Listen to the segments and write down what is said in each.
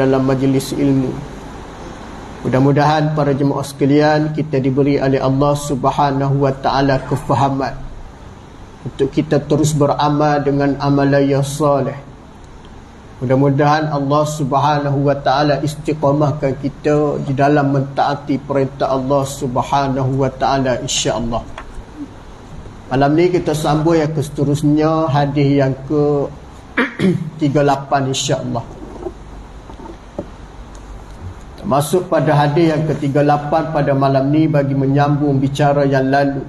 dalam majlis ilmu. Mudah-mudahan para jemaah sekalian, kita diberi oleh Allah Subhanahu wa taala kefahaman untuk kita terus beramal dengan amalan yang soleh. Mudah-mudahan Allah Subhanahu wa taala istiqamahkan kita di dalam mentaati perintah Allah Subhanahu wa taala, insya-Allah. Malam ni kita sambung yang seterusnya, hadis yang ke 38, insya-Allah. Masuk pada hadis yang ke-38 pada malam ni bagi menyambung bicara yang lalu.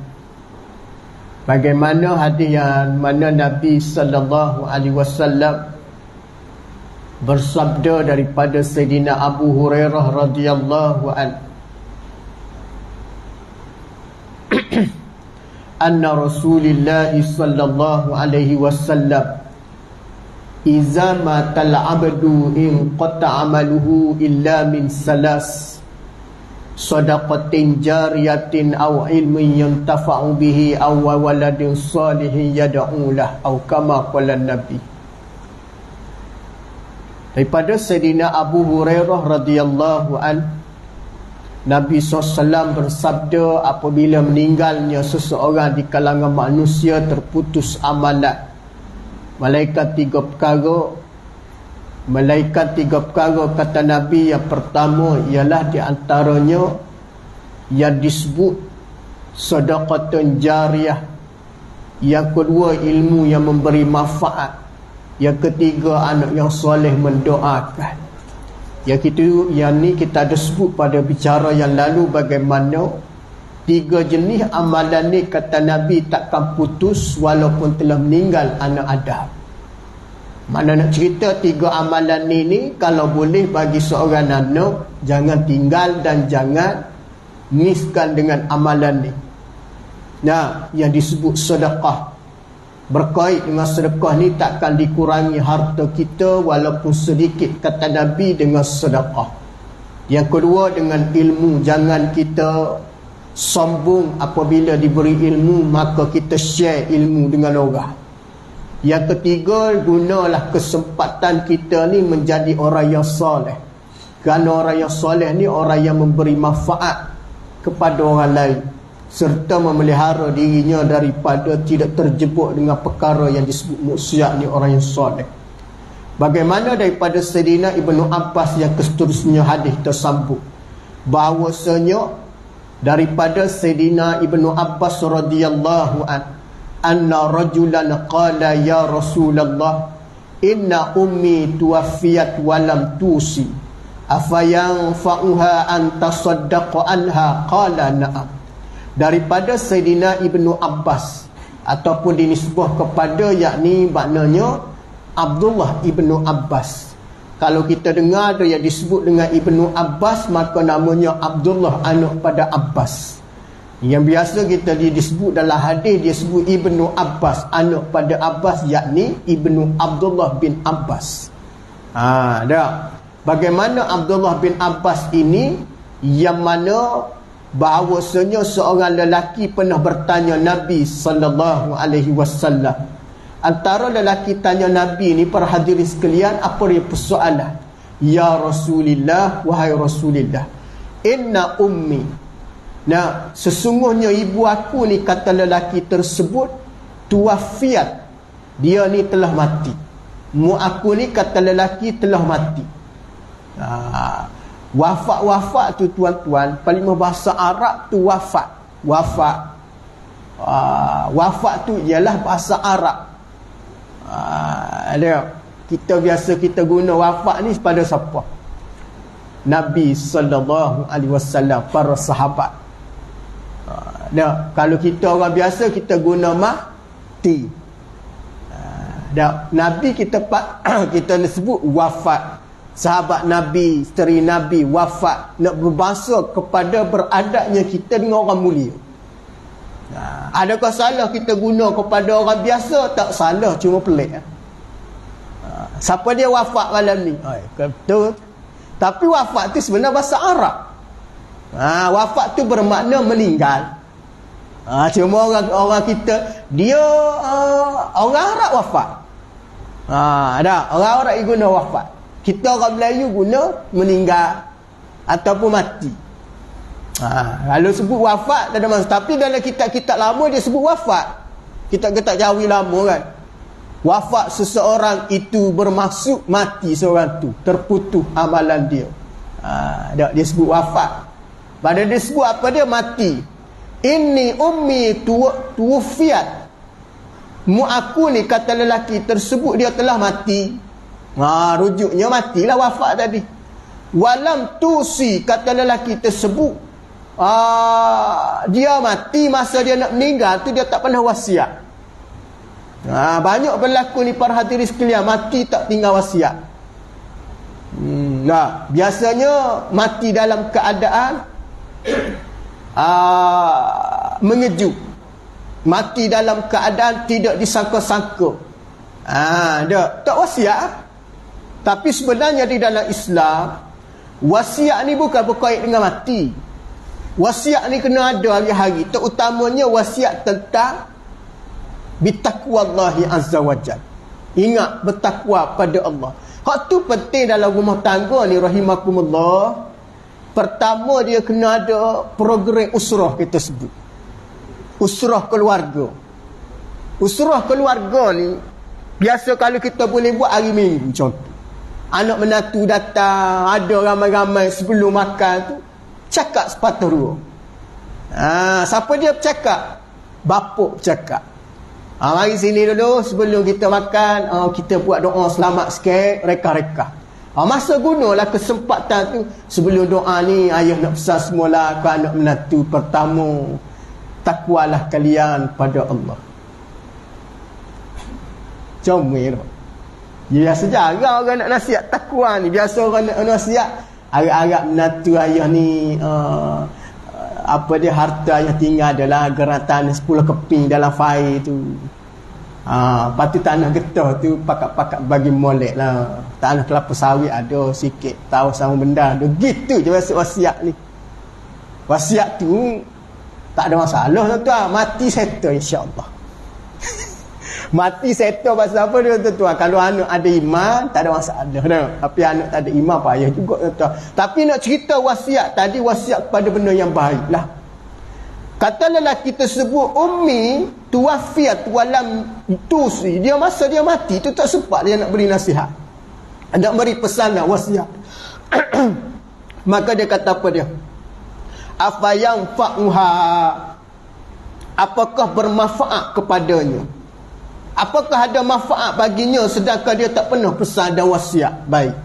Bagaimana hadis yang mana Nabi sallallahu alaihi wasallam bersabda daripada Sayyidina Abu Hurairah radhiyallahu anhu, anna Rasulullah sallallahu alaihi wasallam iza matal abdu in qata amaluhu illa min salas sadaqatin jariyatin aw ilmin yantafa'u bihi aw waladin salihin yad'u lah, atau kama qala Nabi. Daripada Sayyidina Abu Hurairah radhiyallahu an, Nabi SAW bersabda, apabila meninggalnya seseorang di kalangan manusia terputus amalan, malaikat tiga perkara kata Nabi. Yang pertama ialah di antaranya yang disebut sedekatun jariyah, yang kedua ilmu yang memberi manfaat, yang ketiga anak yang soleh mendoakan. Yang ni kita ada sebut pada bicara yang lalu bagaimana tiga jenis amalan ni kata Nabi takkan putus walaupun telah meninggal anak Adam. Mana nak cerita tiga amalan ni kalau boleh bagi seorang anak jangan tinggal dan jangan miskan dengan amalan ni. Nah, yang disebut sedekah, berkait dengan sedekah ni takkan dikurangi harta kita walaupun sedikit kata Nabi dengan sedekah. Yang kedua dengan ilmu, jangan kita sombong apabila diberi ilmu maka kita share ilmu dengan orang. Yang ketiga, gunalah kesempatan kita ni menjadi orang yang soleh, kerana orang yang soleh ni orang yang memberi manfaat kepada orang lain serta memelihara dirinya daripada tidak terjebak dengan perkara yang disebut maksiat ni, orang yang soleh. Bagaimana daripada Sayyidina Ibnu Abbas yang seterusnya hadis tersambung, bahawasanya daripada Sayyidina Ibnu Abbas radhiyallahu anna rajulan qala ya Rasulullah inna ummi tuwaffiyat walam tusi afayanfa'uha an tasaddaqa anha, qala na'am. Daripada Sayyidina Ibnu Abbas ataupun dinisbah kepada, yakni maknanya Abdullah Ibnu Abbas. Kalau kita dengar ada yang disebut dengan Ibnu Abbas, maka namanya Abdullah anak pada Abbas. Yang biasa kita disebut dalam hadis, dia sebut Ibnu Abbas anak pada Abbas, yakni Ibnu Abdullah bin Abbas. Dah. Bagaimana Abdullah bin Abbas ini, yang mana bahawasanya seorang lelaki pernah bertanya Nabi sallallahu alaihi wasallam. Antara lelaki tanya Nabi ni, para hadirin sekalian, apa dia persoalan? Ya Rasulillah, wahai Rasulillah, inna ummi, nah sesungguhnya ibu aku ni, kata lelaki tersebut, tuwafiat, dia ni telah mati. Mu aku ni, kata lelaki, telah mati. Wafat tu tuan-tuan, paling bahasa Arab tu wafat. Wafat tu ialah bahasa Arab. Kita biasa kita guna wafat ni pada siapa? Nabi sallallahu alaihi wasallam, para sahabat. Kalau kita orang biasa kita guna mati. Nabi kita kita sebut wafat. Sahabat Nabi, isteri Nabi wafat, nak berbahasa kepada beradabnya kita dengan orang mulia. Adakah salah kita guna kepada orang biasa? Tak salah, cuma pelik. Siapa dia wafat malam ni? Betul. Tapi wafat tu sebenarnya bahasa Arab. Wafat tu bermakna meninggal. Cuma orang kita, dia orang Arab wafat. Orang Arab guna wafat. Kita orang Melayu guna meninggal ataupun mati. Kalau sebut wafat tak ada masalah. Tapi dalam kitab-kitab lama dia sebut wafat. Kitab-kitab Jawi lama kan. Wafat seseorang itu bermaksud mati seorang tu, terputus amalan dia. Dia sebut wafat. Pada dia sebut apa dia? Mati. Inni ummi tuwfiat. Mu aku ni, kata lelaki tersebut, dia telah mati. Rujuknya matilah, wafat tadi. Walam tusi, kata lelaki tersebut, dia mati masa dia nak meninggal tu, dia tak pernah wasiat. Banyak berlaku ni para hadirin sekalian, mati tak tinggal wasiat. Biasanya mati dalam keadaan mengejut, mati dalam keadaan tidak disangka-sangka. Tak wasiat. Tapi sebenarnya di dalam Islam, wasiat ni bukan berkait dengan mati. Wasiat ni kena ada hari-hari. Terutamanya wasiat tentang bitaqwallahi azza wajal. Ingat bertakwa pada Allah. Hak tu penting dalam rumah tangga ni rahimakumullah. Pertama dia kena ada program usrah, kita sebut. Usrah keluarga. Usrah keluarga ni biasa kalau kita boleh buat hari Minggu contoh. Anak menantu datang, ada ramai-ramai sebelum makan tu, cakap sepatah dua. Siapa dia bercakap? Bapa bercakap. Mari sini dulu sebelum kita makan, kita buat doa selamat sikit, reka-reka. Masa gunalah kesempatan tu. Sebelum doa ni, ayah nak pesan semula ke anak menantu pertama, takwalah kalian pada Allah. Comel tu. Biasa jarang orang nak nasihat takwa ni. Biasa orang nak nasihat agak-agak menantu ayah ni, harta ayah tinggal adalah geratan 10 keping dalam fair tu. Lepas tu tanah getah tu pakat-pakat bagi molek lah. Tanah kelapa sawit ada sikit, tahu sama benda ada. Gitu je biasa wasiat ni. Wasiat tu tak ada masalah tuan-tuan. Mati settle insya-Allah. Mati settle pasal apa dia tuan-tuan? Kalau anak ada iman, tak ada masalah dah. Tapi anak tak ada iman, payah juga tuan-tuan. Tapi nak cerita wasiat tadi, wasiat kepada benda yang baik lah. Kata lelaki tersebut, ummi tuwafiat walam tusi. Dia masa dia mati tu tak sempat dia nak beri nasihat, nak beri pesanan wasiat. Maka dia kata apa dia? Afa yang fa'uha, apakah bermanfaat kepadanya? Apakah ada manfaat baginya sedangkan dia tak pernah pesan dan wasiat baik?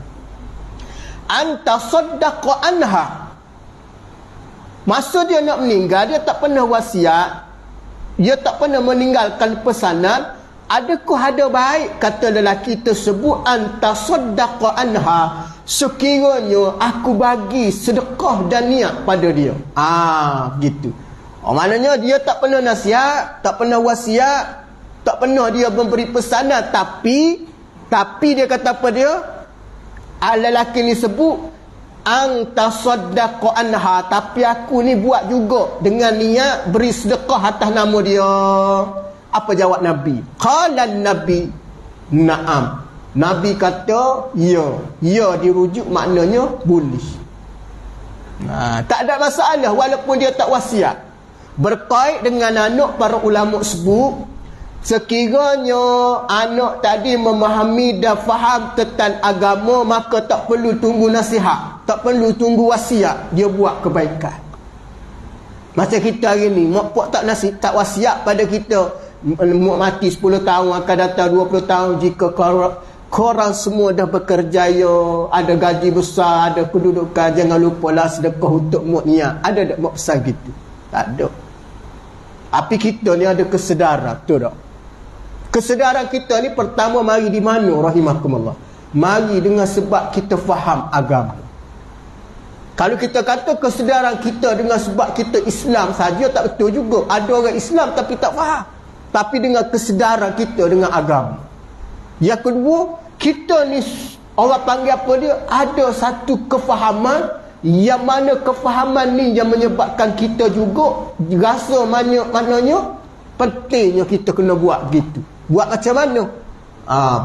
Anta saddaqa anha. Masa dia nak meninggal, dia tak pernah wasiat, dia tak pernah meninggalkan pesanan. Adakah ada baik, kata lelaki tersebut, anta saddaqa anha, sekiranya aku bagi sedekah dan niat pada dia. Begitu. Maknanya dia tak pernah nasihat, tak pernah wasiat, tak pernah dia memberi pesanan, tapi dia kata apa dia? Lelaki ni sebut anta saddaqa anha, tapi aku ni buat juga dengan niat beri sedekah atas nama dia. Apa jawab Nabi? Qala Nabi, na'am. Nabi kata ya. Ya dirujuk maknanya boleh. Tak ada masalah walaupun dia tak wasiat. Berkait dengan anak, para ulama sebut, sekiranya anak tadi memahami dan faham tentang agama, maka tak perlu tunggu nasihat, tak perlu tunggu wasiat, dia buat kebaikan. Macam kita hari ni, mak pak tak wasiat pada kita, mak mati 10 tahun akan datang 20 tahun, jika korang semua dah bekerjaya, ada gaji besar, ada kedudukan, jangan lupalah sedekah untuk mak niat. Ada tak mak pesan gitu? Tak ada. Tapi kita ni ada kesedaran, betul tak? Kesedaran kita ni pertama mari di mana rahimakumullah? Mari dengan sebab kita faham agama. Kalau kita kata kesedaran kita dengan sebab kita Islam saja, tak betul juga. Ada orang Islam tapi tak faham. Tapi dengan kesedaran kita dengan agama. Yang kedua, kita ni orang panggil apa dia? Ada satu kefahaman, yang mana kefahaman ni yang menyebabkan kita juga rasa maknanya pentingnya kita kena buat gitu. Buat macam mana?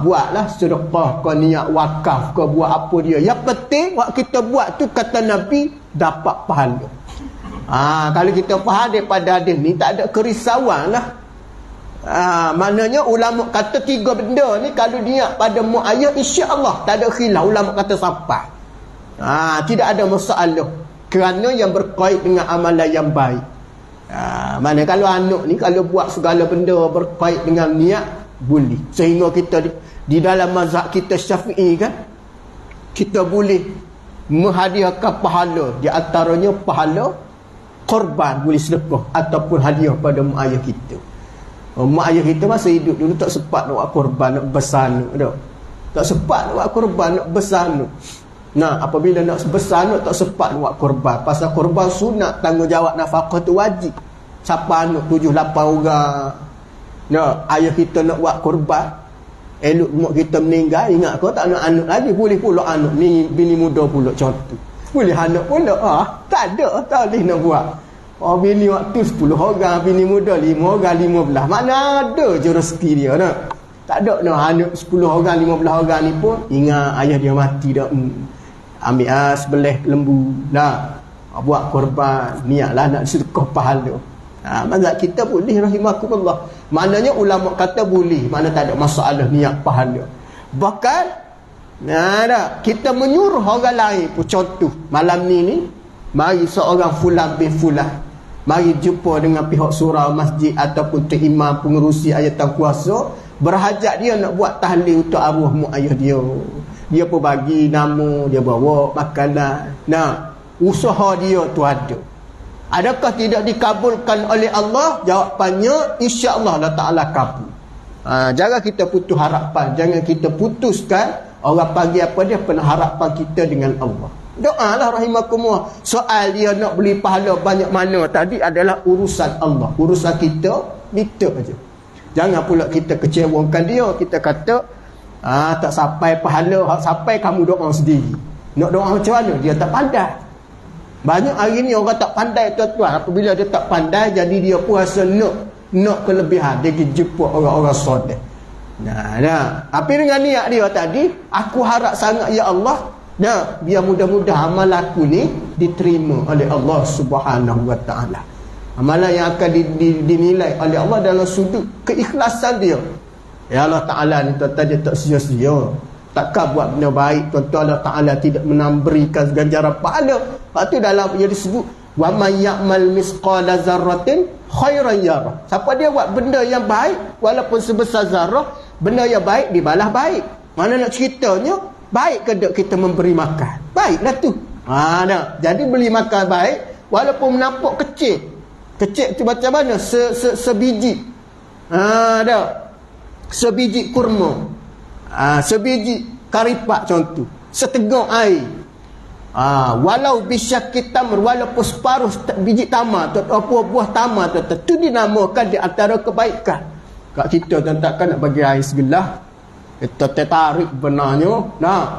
Buatlah sedekah ke, niat wakaf ke, buat apa dia. Yang penting waktu kita buat tu kata Nabi dapat pahala. Kalau kita faham daripada hadis ni tak ada kerisauan lah. Maknanya ulama kata 3 benda ni kalau niat pada muayyad insya-Allah tak ada khilaf, ulama kata sampai. Tidak ada masalah kerana yang berkait dengan amalan yang baik. Mana kalau anak ni kalau buat segala benda berkait dengan niat boleh. Sehingga kita di dalam mazhab kita Syafi'i kan, kita boleh menghadiahkan pahala, di antaranya pahala korban, boleh sedekah ataupun hadiah pada mak ayah kita. Mak ayah kita masa hidup dulu tak sempat nak buat korban, nak bersanu dah. Tak sempat nak buat korban, nak bersanu. Apabila nak bersanu tak sempat nak buat korban. Pasal korban sunat, tanggungjawab nafkah tu wajib. Siapa anak 7-8 orang. Ayah kita nak buat korban, elok mak kita meninggal, ingat kau tak nak anak lagi, boleh pula anak ni bini muda pula contoh. Boleh anak pula. Tak ada, tak boleh nak buat. Bini waktu 10 orang, bini muda 5 orang, 15. Mana ada je rezeki dia nak. Tak ada nak anak 10 orang, 15 orang ni pun ingat ayah dia mati dah. Ambil sebelah lembu buat korban, niatlah nak sedekah pahala. Mazhab kita boleh rahimakumullah. Maknanya ulama kata boleh, mana tak ada masalah niat pahala. Bahkan kita menyuruh orang lain pun, contoh malam ni mari seorang fulan bin fulan, mari jumpa dengan pihak surau masjid ataupun tu imam pengerusi ayatan kuasa, berhajat dia nak buat tahlil untuk arwah mak ayah dia. Dia pun bagi nama, dia bawa makanan. Usaha dia tu ada. Adakah tidak dikabulkan oleh Allah? Jawapannya insya-Allah Allah Ta'ala kabul. Jangan kita putus harapan, jangan kita putuskan. Orang panggil apa dia, pengharapan kita dengan Allah. Doalah rahimakumullah. Soal dia nak beli pahala banyak mana tadi adalah urusan Allah. Urusan kita aja. Jangan pula kita kecewakan dia. Kita kata tak sampai pahala, sampai kamu doa sendiri. Nak doa macam mana? Dia tak pandai. Banyak hari ni orang tak pandai tuan-tuan. Apabila dia tak pandai, jadi dia pun rasa nak kelebihan. Dia pergi jumpa orang-orang soleh. Tapi dengan niat dia tadi, aku harap sangat ya Allah, biar mudah-mudahan amal aku ni diterima oleh Allah Subhanahu wa taala. Amalan yang akan dinilai oleh Allah dalam sudut keikhlasan dia. Ya Allah Ta'ala ni tuan-tuan, dia tak sia-sia. Takkan buat benda baik tuan-tuan Allah Ta'ala tidak memberikan ganjaran pahala. Lepas tu dalam dia disebut wa may ya'mal misqala zarratin khairan yarah. Siapa dia buat benda yang baik walaupun sebesar zarah, benda yang baik dibalas baik. Mana nak ceritanya, baik ke tak kita memberi makan? Baiklah tu. Jadi beli makan baik walaupun nampak kecil. Kecil tu macam mana? Sebiji. Sebiji kurma. Sebiji karipak contoh, seteguk air, walau bisyakit tamr, walaupun separuh biji tamar atau buah tamar tu dinamakan di antara kebaikan. Kat kita takkan nak bagi air segelas, kita tertarik benarnya,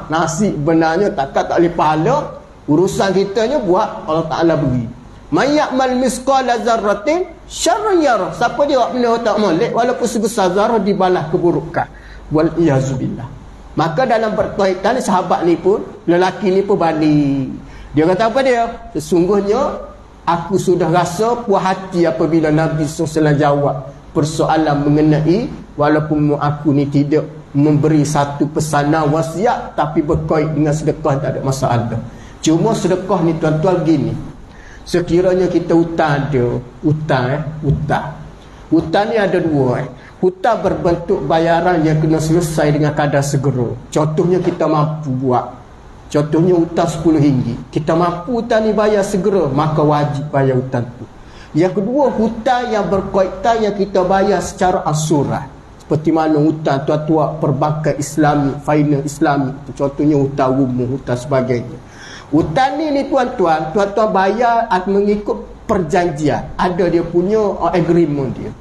nasi benarnya takkan tak boleh pahala. Urusan kitanya buat, Allah Ta'ala beri. May ya'mal misqala zarratin syarran yarah. Siapa dia buat benda tak molek walaupun sebesar zarah dibalas keburukan. Wal-iyazubillah. Maka dalam berkaitan sahabat ni pun, lelaki ni pun balik. Dia kata apa dia? Sesungguhnya aku sudah rasa puas hati apabila Nabi SAW jawab persoalan mengenai walaupun aku ni tidak memberi satu pesanan wasiat tapi berkait dengan sedekah, tak ada masalah. Cuma sedekah ni tuan-tuan gini, sekiranya kita hutang ada, hutang ni ada dua. Hutang berbentuk bayaran yang kena selesai dengan kadar segera. Contohnya kita mampu buat. Contohnya hutang RM10. Kita mampu hutang ni bayar segera, maka wajib bayar hutang tu. Yang kedua, hutang yang berkaitan yang kita bayar secara asuran. Seperti mana hutang tuan-tuan perbankan Islami, finance Islami. Contohnya hutang rumah, hutang sebagainya. Hutang ni tuan-tuan bayar mengikut perjanjian. Ada dia punya agreement dia.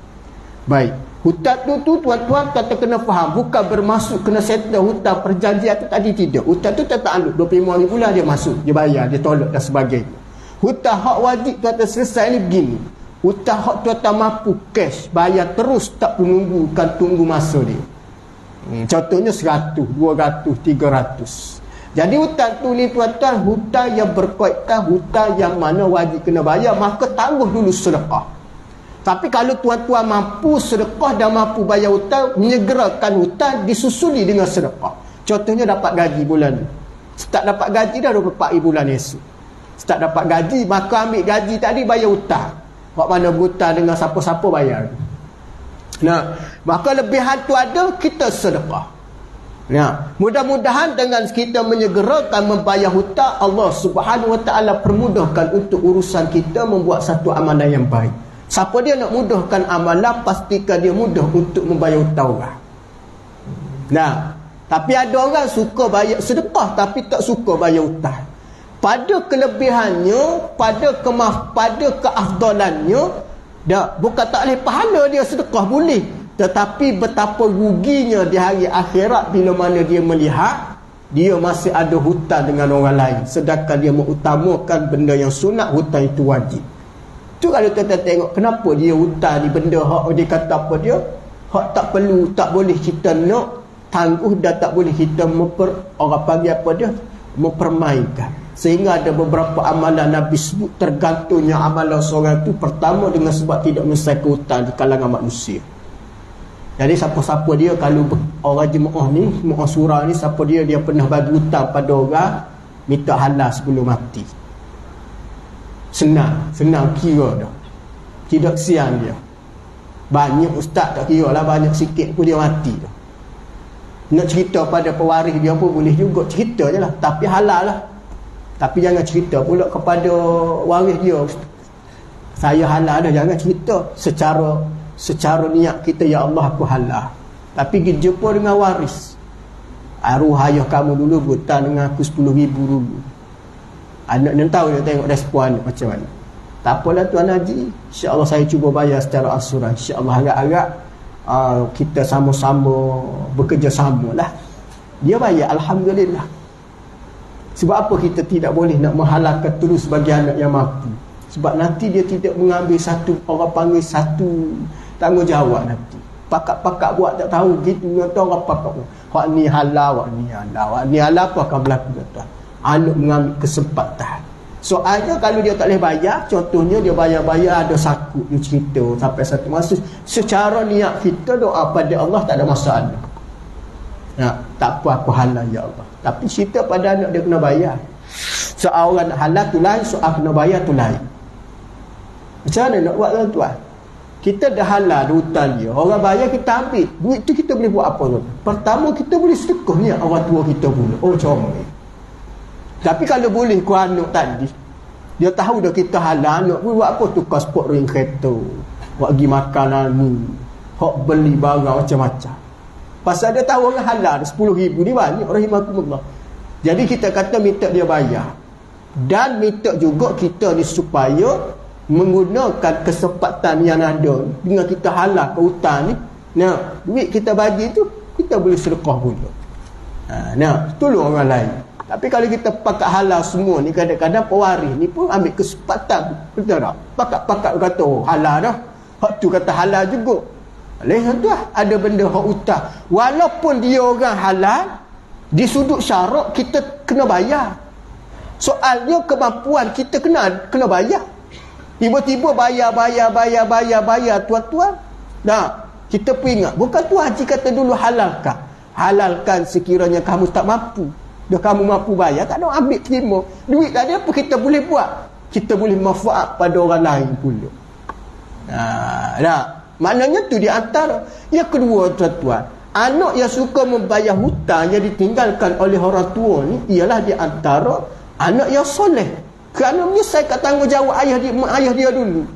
Baik. Hutang tu tuan-tuan kata kena faham, bukan bermaksud kena settle hutang perjanjian tu tadi, tidak. Hutang tu tak takluk 25 hari bulan dia masuk, dia bayar, dia tolak dan sebagainya. Hutang hak wajib tuan-tuan selesai ni begini. Hutang hak tuan-tuan mampu cash, bayar terus, tak menunggu, kan tunggu masa dia. Contohnya 100, 200, 300. Jadi hutang tu ni tuan-tuan, hutang yang berkaitan, hutang yang mana wajib kena bayar, maka tangguh dulu sedekah. Tapi kalau tuan-tuan mampu sedekah dan mampu bayar hutang, menyegerakan hutang disusuli dengan sedekah. Contohnya dapat gaji bulan ni. Start dapat gaji dah 24 bulan esok. Start dapat gaji, maka ambil gaji tadi bayar hutang. Hak mana berhutang dengan siapa-siapa bayar. Nah, maka lebihan tu ada, kita sedekah. Nah, mudah-mudahan dengan kita menyegerakan membayar hutang, Allah Subhanahu Wa Taala permudahkan untuk urusan kita membuat satu amalan yang baik. Siapa dia nak mudahkan amalan, pastikan dia mudah untuk membayar hutang orang. Nah, tapi ada orang suka bayar sedekah tapi tak suka bayar hutang. Pada kelebihannya, pada keafdalannya, bukan tak boleh pahala dia sedekah, boleh. Tetapi betapa ruginya di hari akhirat bila mana dia melihat dia masih ada hutang dengan orang lain, sedangkan dia mengutamakan benda yang sunat, hutang itu wajib. Tu kalau kita tengok kenapa dia hutang ni benda hak dia kata apa dia, hak tak perlu, tak boleh kita nak tangguh dan tak boleh kita orang panggil apa dia, mempermainkan. Sehingga ada beberapa amalan Nabi sebut tergantungnya amalan seorang itu pertama dengan sebab tidak menyelesaikan hutang di kalangan manusia. Jadi siapa-siapa dia, kalau orang jemaah ni, jemaah surah ni, siapa dia pernah bagi hutang pada orang, minta halal sebelum mati. Senang kira dah. Tidak siang dia. Banyak ustaz tak kira lah, banyak sikit pun dia mati dah. Nak cerita pada pewaris dia pun boleh juga, cerita je lah, tapi halal lah. Tapi jangan cerita pula kepada waris dia, saya halal dah, jangan cerita secara niat kita, ya Allah aku halal. Tapi kita jumpa dengan waris, arwah ayah kamu dulu berhutang dengan aku 10,000 dulu. Anak dia tahu, dia tengok respon anak macam mana. Tak apalah Tuan Haji, insya-Allah saya cuba bayar secara asuran, insya-Allah agak-agak kita sama-sama bekerjasama lah. Dia bayar, alhamdulillah. Sebab apa kita tidak boleh nak menghalalkan terus bagi anak yang mampu? Sebab nanti dia tidak mengambil satu, orang panggil satu tanggungjawab nanti. Pakat-pakat buat tak tahu gitu, kata orang pakat. Hak ni halal, hak ni halal. Hak ni halal apa akan berlaku, tuan? Anak mengambil kesempatan. Soalnya kalau dia tak boleh bayar, contohnya dia bayar-bayar ada sakut, dia cerita sampai satu masa, secara niat kita doa pada Allah tak ada masalah. Tak apa, aku halal ya Allah. Tapi cerita pada anak dia kena bayar. Soal orang nak halal tu lain, soal kena bayar tu lain. Macam mana nak buat, tuan-tuan? Kita dah halal hutang dia, orang bayar kita ambil. Duit tu kita boleh buat apa, tuan? Pertama kita boleh sedekah ni orang tua kita pula. Oh comel. Tapi kalau boleh ku anak tadi, dia tahu dah kita halal, anak pun buat apa, tukar sport ring kereta, buat pergi makanan ni, hok beli barang macam-macam. Pasal dia tahu orang halal 10,000 ni banyak, rahimakumullah. Jadi kita kata minta dia bayar. Dan minta juga kita ni supaya menggunakan kesempatan yang ada dengan kita halal ke hutang ni. Nah, duit kita bagi tu kita boleh sedekah pula. Tolong orang lain. Tapi kalau kita pakat halal semua ni, kadang-kadang pewaris ni pun ambil kesempatan, betul tak? Pakat-pakat kata halal dah, hak tu kata halal juga. Lihat tu ada benda hak hutang, walaupun dia orang halal, di sudut syarak kita kena bayar. Soalnya kemampuan kita kena bayar. Tiba-tiba bayar tuan-tuan. Kita pun ingat, bukan tu Haji kata dulu halalkan sekiranya kamu tak mampu. Dah kamu mampu bayar, tak ada ambil terima. Duit tak ada apa kita boleh buat? Kita boleh manfaat pada orang lain pula. Maknanya tu di antara. Yang kedua, tuan-tuan, anak yang suka membayar hutang yang ditinggalkan oleh orang tua ni ialah di antara anak yang soleh. Kerana menyelesaikan tanggungjawab ayah dia dulu.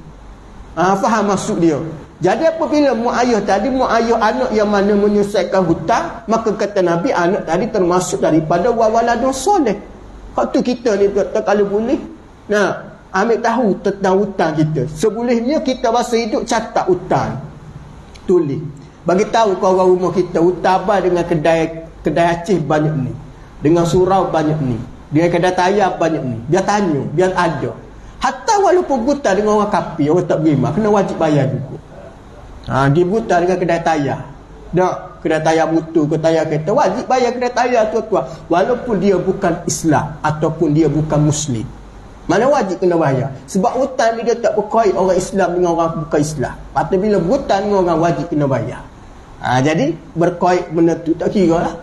Faham maksud dia? Jadi apabila mak ayah anak yang mana menyelesaikan hutang, maka kata Nabi, anak tadi termasuk daripada wawaladun soleh. Waktu kita ni kalau boleh, ambil tahu tentang hutang kita. Sebolehnya kita masa hidup catat hutang, tulis, bagi tahu ke orang rumah kita, hutang abang dengan kedai Aceh banyak ni, dengan surau banyak ni, dengan kedai tayar banyak ni. Dia tanya, biar ada. Hatta walaupun buta dengan orang kafir, orang tak beriman, kena wajib bayar juga. Dia buta dengan kedai tayar, nak kena tayar motor ke tayar kereta, wajib bayar kena tayar tuan-tuan, walaupun dia bukan Islam ataupun dia bukan Muslim. Mana wajib kena bayar, sebab hutang ni dia tak berkait orang Islam dengan orang bukan Islam. Apabila berhutang dengan orang, wajib kena bayar. Jadi berkait benda tu tak kira lah.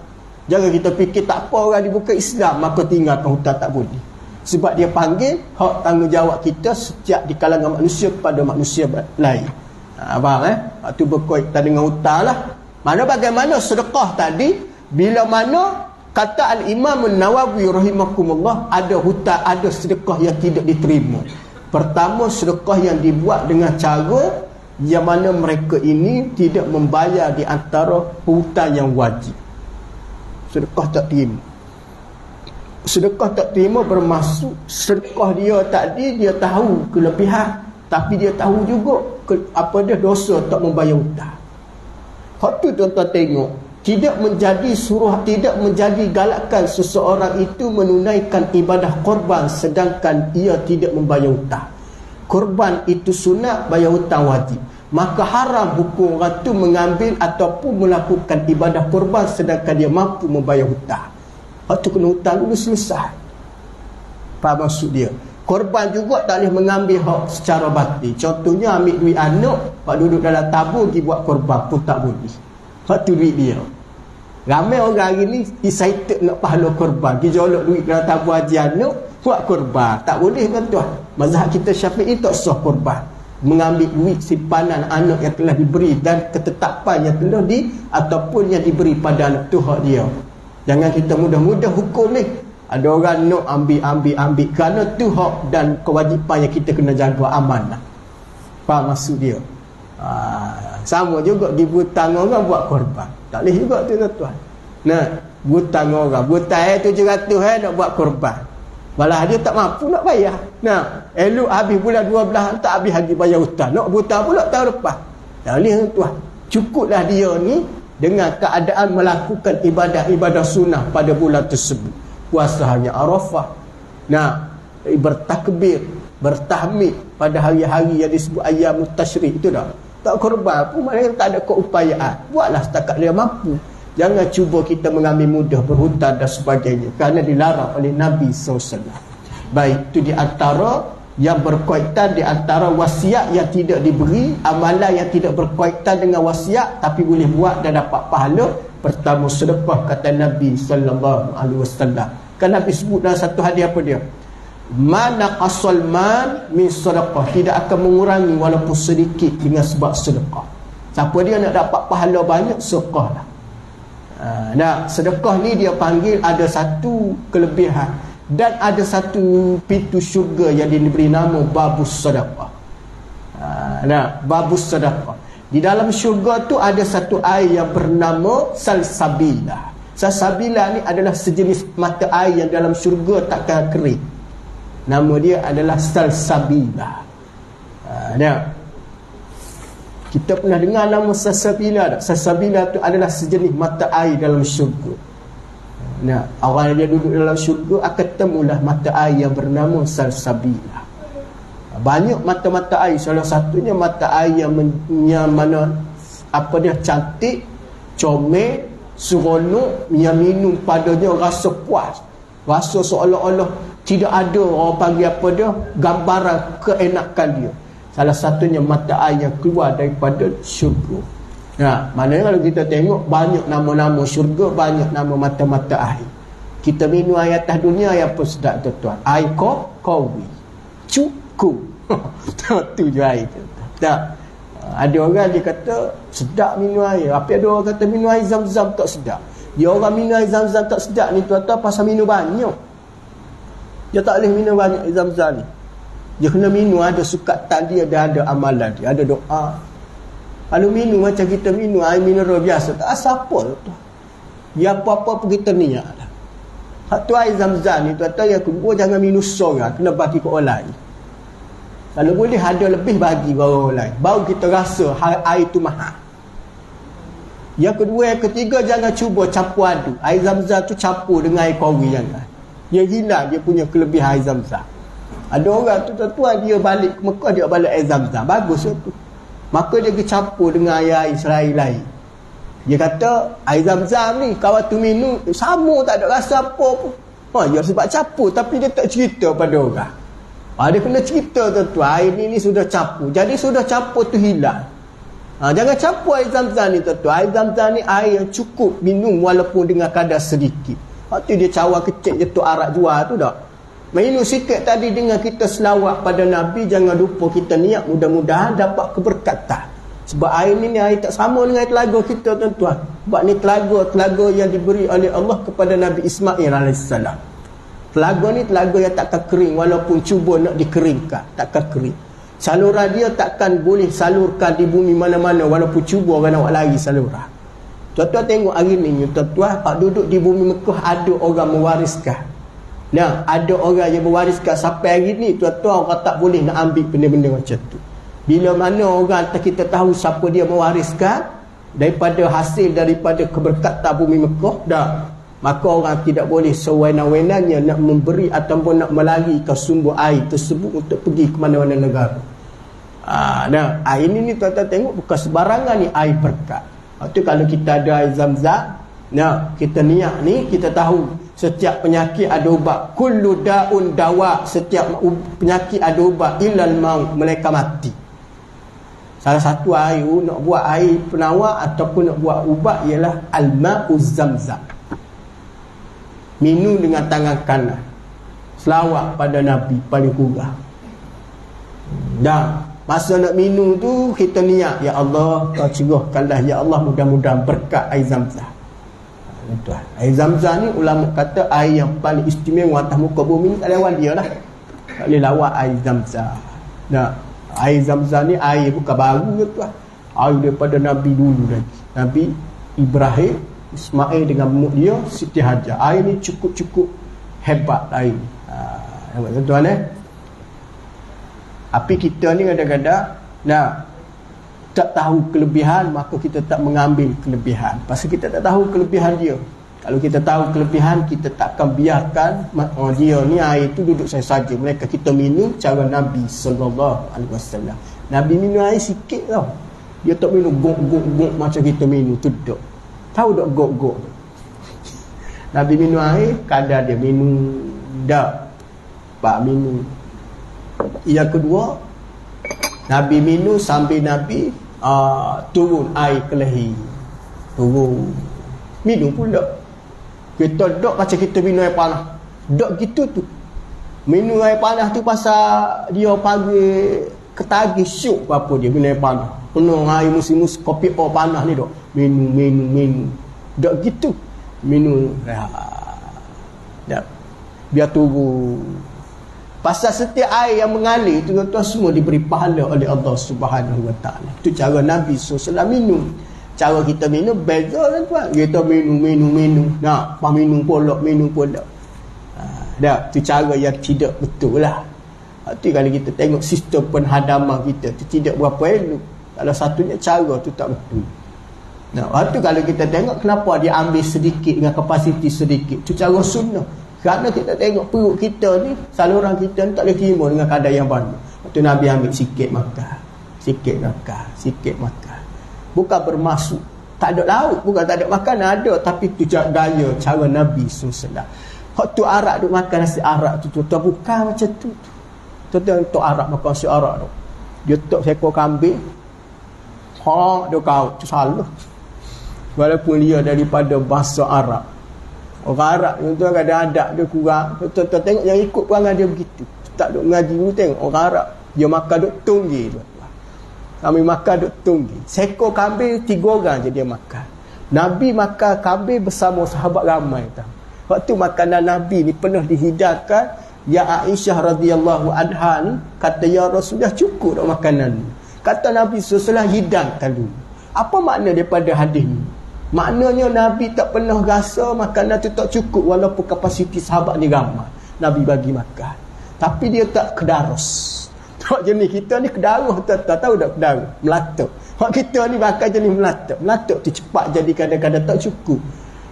Jangan kita fikir tak apa orang dia bukan Islam maka tinggalkan hutang, tak boleh. Sebab dia panggil hak tanggungjawab kita setiap di kalangan manusia kepada manusia lain. Faham Waktu berkaitan dengan hutang lah. Mana bagaimana sedekah tadi, bila mana kata Al-Imam An-Nawawi rahimakumullah, ada hutang, ada sedekah yang tidak diterima. Pertama, sedekah yang dibuat dengan cara yang mana mereka ini tidak membayar di antara hutang yang wajib. Sedekah tak terima. Sedekah tak terima bermaksud sedekah dia tadi dia tahu kelebihan, tapi dia tahu juga dia dosa tak membayar hutang. Hak tu tuan-tuan tengok, tidak menjadi galakan seseorang itu menunaikan ibadah korban sedangkan ia tidak membayar hutang. Korban itu sunat, bayar hutang wajib. Maka haram hukum orang tu mengambil ataupun melakukan ibadah korban sedangkan dia mampu membayar hutang. Waktu kena hutang dulu selesai. Apa maksud dia? Korban juga tak boleh mengambil hak secara batin. Contohnya ambil duit anak, pak duduk dalam tabung pergi buat korban pun tak boleh. Waktu duit dia. Ramai orang hari ni excited nak pahala korban, pergi jolok duit dalam tabung haji anak buat korban. Tak boleh tuan-tuan. Mazhab kita Syafi'i tak sah korban. Mengambil duit simpanan anak yang telah diberi dan ketetapan yang telah ataupun yang diberi pada anak tu hak dia. Jangan kita mudah-mudah hukum ni. Ada orang nak ambil kerana tu hak dan kewajipan yang kita kena jaga amanah. Faham maksud dia? Sama juga dibutang orang buat korban. Tak boleh juga tu tuan-tuan. Nah, butang orang, butang 700 nak buat korban. Malah dia tak mampu nak bayar. Nah, elok habis bulan 12 tak habis lagi bayar hutang. Nak butang pula tahun lepas. Tak boleh tuan. Cukuplah dia ni dengan keadaan melakukan ibadah sunnah pada bulan tersebut. Puasa hanya Arafah. Nah, bertakbir, bertahmid pada hari-hari yang disebut ayyamut tasyrik itu dah. Tak korban pun, maknanya tak ada keupayaan. Buatlah setakat dia mampu. Jangan cuba kita mengambil mudah berhutang dan sebagainya, kerana dilarang oleh Nabi SAW. Baik, itu di antara yang berkaitan, di antara wasiat yang tidak diberi, amalan yang tidak berkaitan dengan wasiat tapi boleh buat dan dapat pahala. Pertama, sedekah, kata Nabi SAW. Kan Nabi sebut dalam satu hadis apa dia? Mana qasal man min sedekah, tidak akan mengurangi walaupun sedikit dengan sebab sedekah. Siapa dia nak dapat pahala banyak, sedekahlah. Nah, sedekah ni dia panggil ada satu kelebihan dan ada satu pintu syurga yang diberi nama babus sedekah. Nah, babus sedekah. Di dalam syurga tu ada satu air yang bernama salsabila. Salsabila ni adalah sejenis mata air yang dalam syurga takkan kering. Nama dia adalah salsabila. Nah, kita pernah dengar nama salsabila tak? Salsabila tu adalah sejenis mata air dalam syurga. Nah, orang yang duduk dalam syurga akan temulah mata air yang bernama salsabila. Banyak mata-mata air, salah satunya mata air yang mana apa dia cantik, comel, seronok, yang minum padanya rasa puas, rasa seolah-olah tidak ada orang panggil apa dia, gambaran keenakan dia. Salah satunya mata air yang keluar daripada syurga. Nah, maknanya kalau kita tengok banyak nama-nama syurga, banyak nama mata-mata air. Kita minum air atas dunia yang apa sedap tuan-tuan? Air kawi. Cukup. Tu je air tu. Tak. Ada orang dia kata sedap minum air. Tapi ada orang kata minum air Zam-Zam tak sedap. Dia orang minum air Zam-Zam tak sedap ni tuan-tuan pasal minum banyak. Dia tak boleh minum banyak air Zam-Zam ni. Dia kena minum ada sukatan dia dan ada amalan dia, ada doa. Kalau minum macam kita minum air mineral biasa, tak asal apa tu. Dia apa-apa pun kita niat dah. Satu air Zam-Zam ni tuan-tuan, yang kedua jangan minum seorang, kena bagi ke orang lain. Kalau boleh ada lebih bagi ke orang lain, baru kita rasa air tu mahal. Yang kedua, yang ketiga, jangan cuba campur aduk. Air Zam-Zam tu campur dengan air kawi, jangan. Dia hilang dia punya kelebihan air Zam-Zam. Ada orang tu tuan-tuan, dia balik ke Mekah, dia balik air Zam-Zam, bagus tu. Maka dia pergi campur dengan air-air selain lain. Dia kata air zam-zam ni kawan tu minum sama, tak ada rasa apa pun. Ya sebab capur, tapi dia tak cerita pada orang. Dia kena cerita tu air ni sudah capur. Jadi sudah capur tu hilang. Jangan capur air zam-zam ni tu. Air zam-zam ni air yang cukup minum walaupun dengan kadar sedikit. Waktu dia cawan kecil je tu arak jual tu dah. Minum sikit tadi dengan kita selawat pada Nabi. Jangan lupa kita niat mudah-mudahan dapat keberkatan. Sebab air ni air tak sama dengan telaga kita tuan-tuan. Sebab ni telaga yang diberi oleh Allah kepada Nabi Ismail AS. Telaga ni telaga yang takkan kering walaupun cuba nak dikeringkan. Takkan kering. Saluran dia takkan boleh salurkan di bumi mana-mana walaupun cuba orang nak lari saluran. Tuan-tuan tengok hari ni tuan-tuan, duduk di bumi Mekah ada orang mewariskan. Nah, ada orang yang mewariskan sampai hari ni tuan-tuan orang tak boleh nak ambil benda-benda macam tu. Bila mana orang kita tahu siapa dia mewariskan daripada hasil daripada keberkatan bumi Mekah dah, maka orang tidak boleh sewenang-wenangnya nak memberi ataupun nak melarikan sumber air tersebut untuk pergi ke mana-mana negara. Air ni tuan-tuan tengok bukan sebarangan ni air berkat. Waktu kalau kita ada air zam-zam, kita niat ni, kita tahu setiap penyakit ada ubat. Kullu da'un dawa, setiap penyakit ada ubat illal maut, mereka mati. Salah satu air nak buat air penawar ataupun nak buat ubat ialah al-ma'uz zamzam. Minum dengan tangan kanan. Selawat pada Nabi paling kurang. Dan masa nak minum tu kita niat, ya Allah kau cerahkanlah, ya Allah mudah-mudahan berkat air zam-zam. Air zam-zam ni ulama kata air yang paling istimewa atas muka bumi ni, tak lewat dia lah. Tak boleh lawat air zam-zam. Air zam-zam ni air bukan baru ke tuan. Air daripada Nabi dulu lagi. Nabi Ibrahim, Ismail dengan mak dia Siti Hajar. Air ni cukup-cukup hebat air. Nampak tuan Tapi kita ni kadang-kadang tak tahu kelebihan, maka kita tak mengambil kelebihan. Pasal kita tak tahu kelebihan dia. Kalau kita tahu kelebihan, kita takkan biarkan dia ni air tu duduk saja. Mereka kita minum cara Nabi SAW. Nabi minum air sikit tau. Dia tak minum gok-gok-gok macam kita minum tu duduk. Tahu tak gok-gok? Nabi minum air, kadar dia minum minum. Yang kedua, Nabi minum sambil Nabi turun air ke leher. Turun. Minum pula. Kita dok macam kita minum air panas. Dok gitu tu. Minum air panas tu pasal dia panggil ketagih syuk apa dia minum air panas. Penuh air musim-musim kopi panas ni dok. Minum. Dok gitu. Minum. Biar turun. Pasal setiap air yang mengalir tu tuan-tuan semua diberi pahala oleh Allah Subhanahu Wa Taala. Itu cara Nabi SAW minum. Cara kita minum beza kan tuan. Kita minum. Nak minum polok. Tu cara yang tidak betul lah. Itu kalau kita tengok sistem penghadaman kita tu tidak berapa elok. Kalau satunya cara tu tak betul. Waktu kalau kita tengok kenapa dia ambil sedikit dengan kapasiti sedikit. Tu cara sunnah. Kerana kita tengok perut kita ni, saluran kita ni tak boleh terima dengan kadar yang banyak. Waktu Nabi ambil sikit makan. Bukan bermaksud tak ada lauk, bukan tak ada makanan, ada. Tapi tu gaya cara Nabi SAW. Waktu arak duk makan nasi arak tu, bukan macam tu. Tuan-tuan arak makan nasi arak tu. Dia tok seekor kambing. Dia kau tu salah. Walaupun dia daripada bahasa Arab. Orang Arab tuan-tuan kadang adab dia kurang. Tuan-tuan tengok yang ikut perangai dia begitu. Tak duk ngaji dulu tengok orang Arab. Dia makan duk tunggi tuan-tuan. Kami makan duk tunggi. Seekor kambing 3 orang je dia makan. Nabi makan kambing bersama sahabat ramai tau. Waktu makanan Nabi ni pernah dihidangkan, ya Aisyah radhiyallahu anha ni kata, ya Rasulullah cukup dah makanan ni. Kata Nabi SAW hidangkan dulu. Apa makna daripada hadis ni? Maknanya Nabi tak pernah rasa makanan tu tak cukup walaupun kapasiti sahabat ni ramai. Nabi bagi makan. Tapi dia tak kedarus. Hak jenis kita ni kedarus, tak tahu tak kedarus. Melatuk. Hak kita ni makan jenis melatuk. Melatuk tu cepat jadi kadang-kadang tak cukup.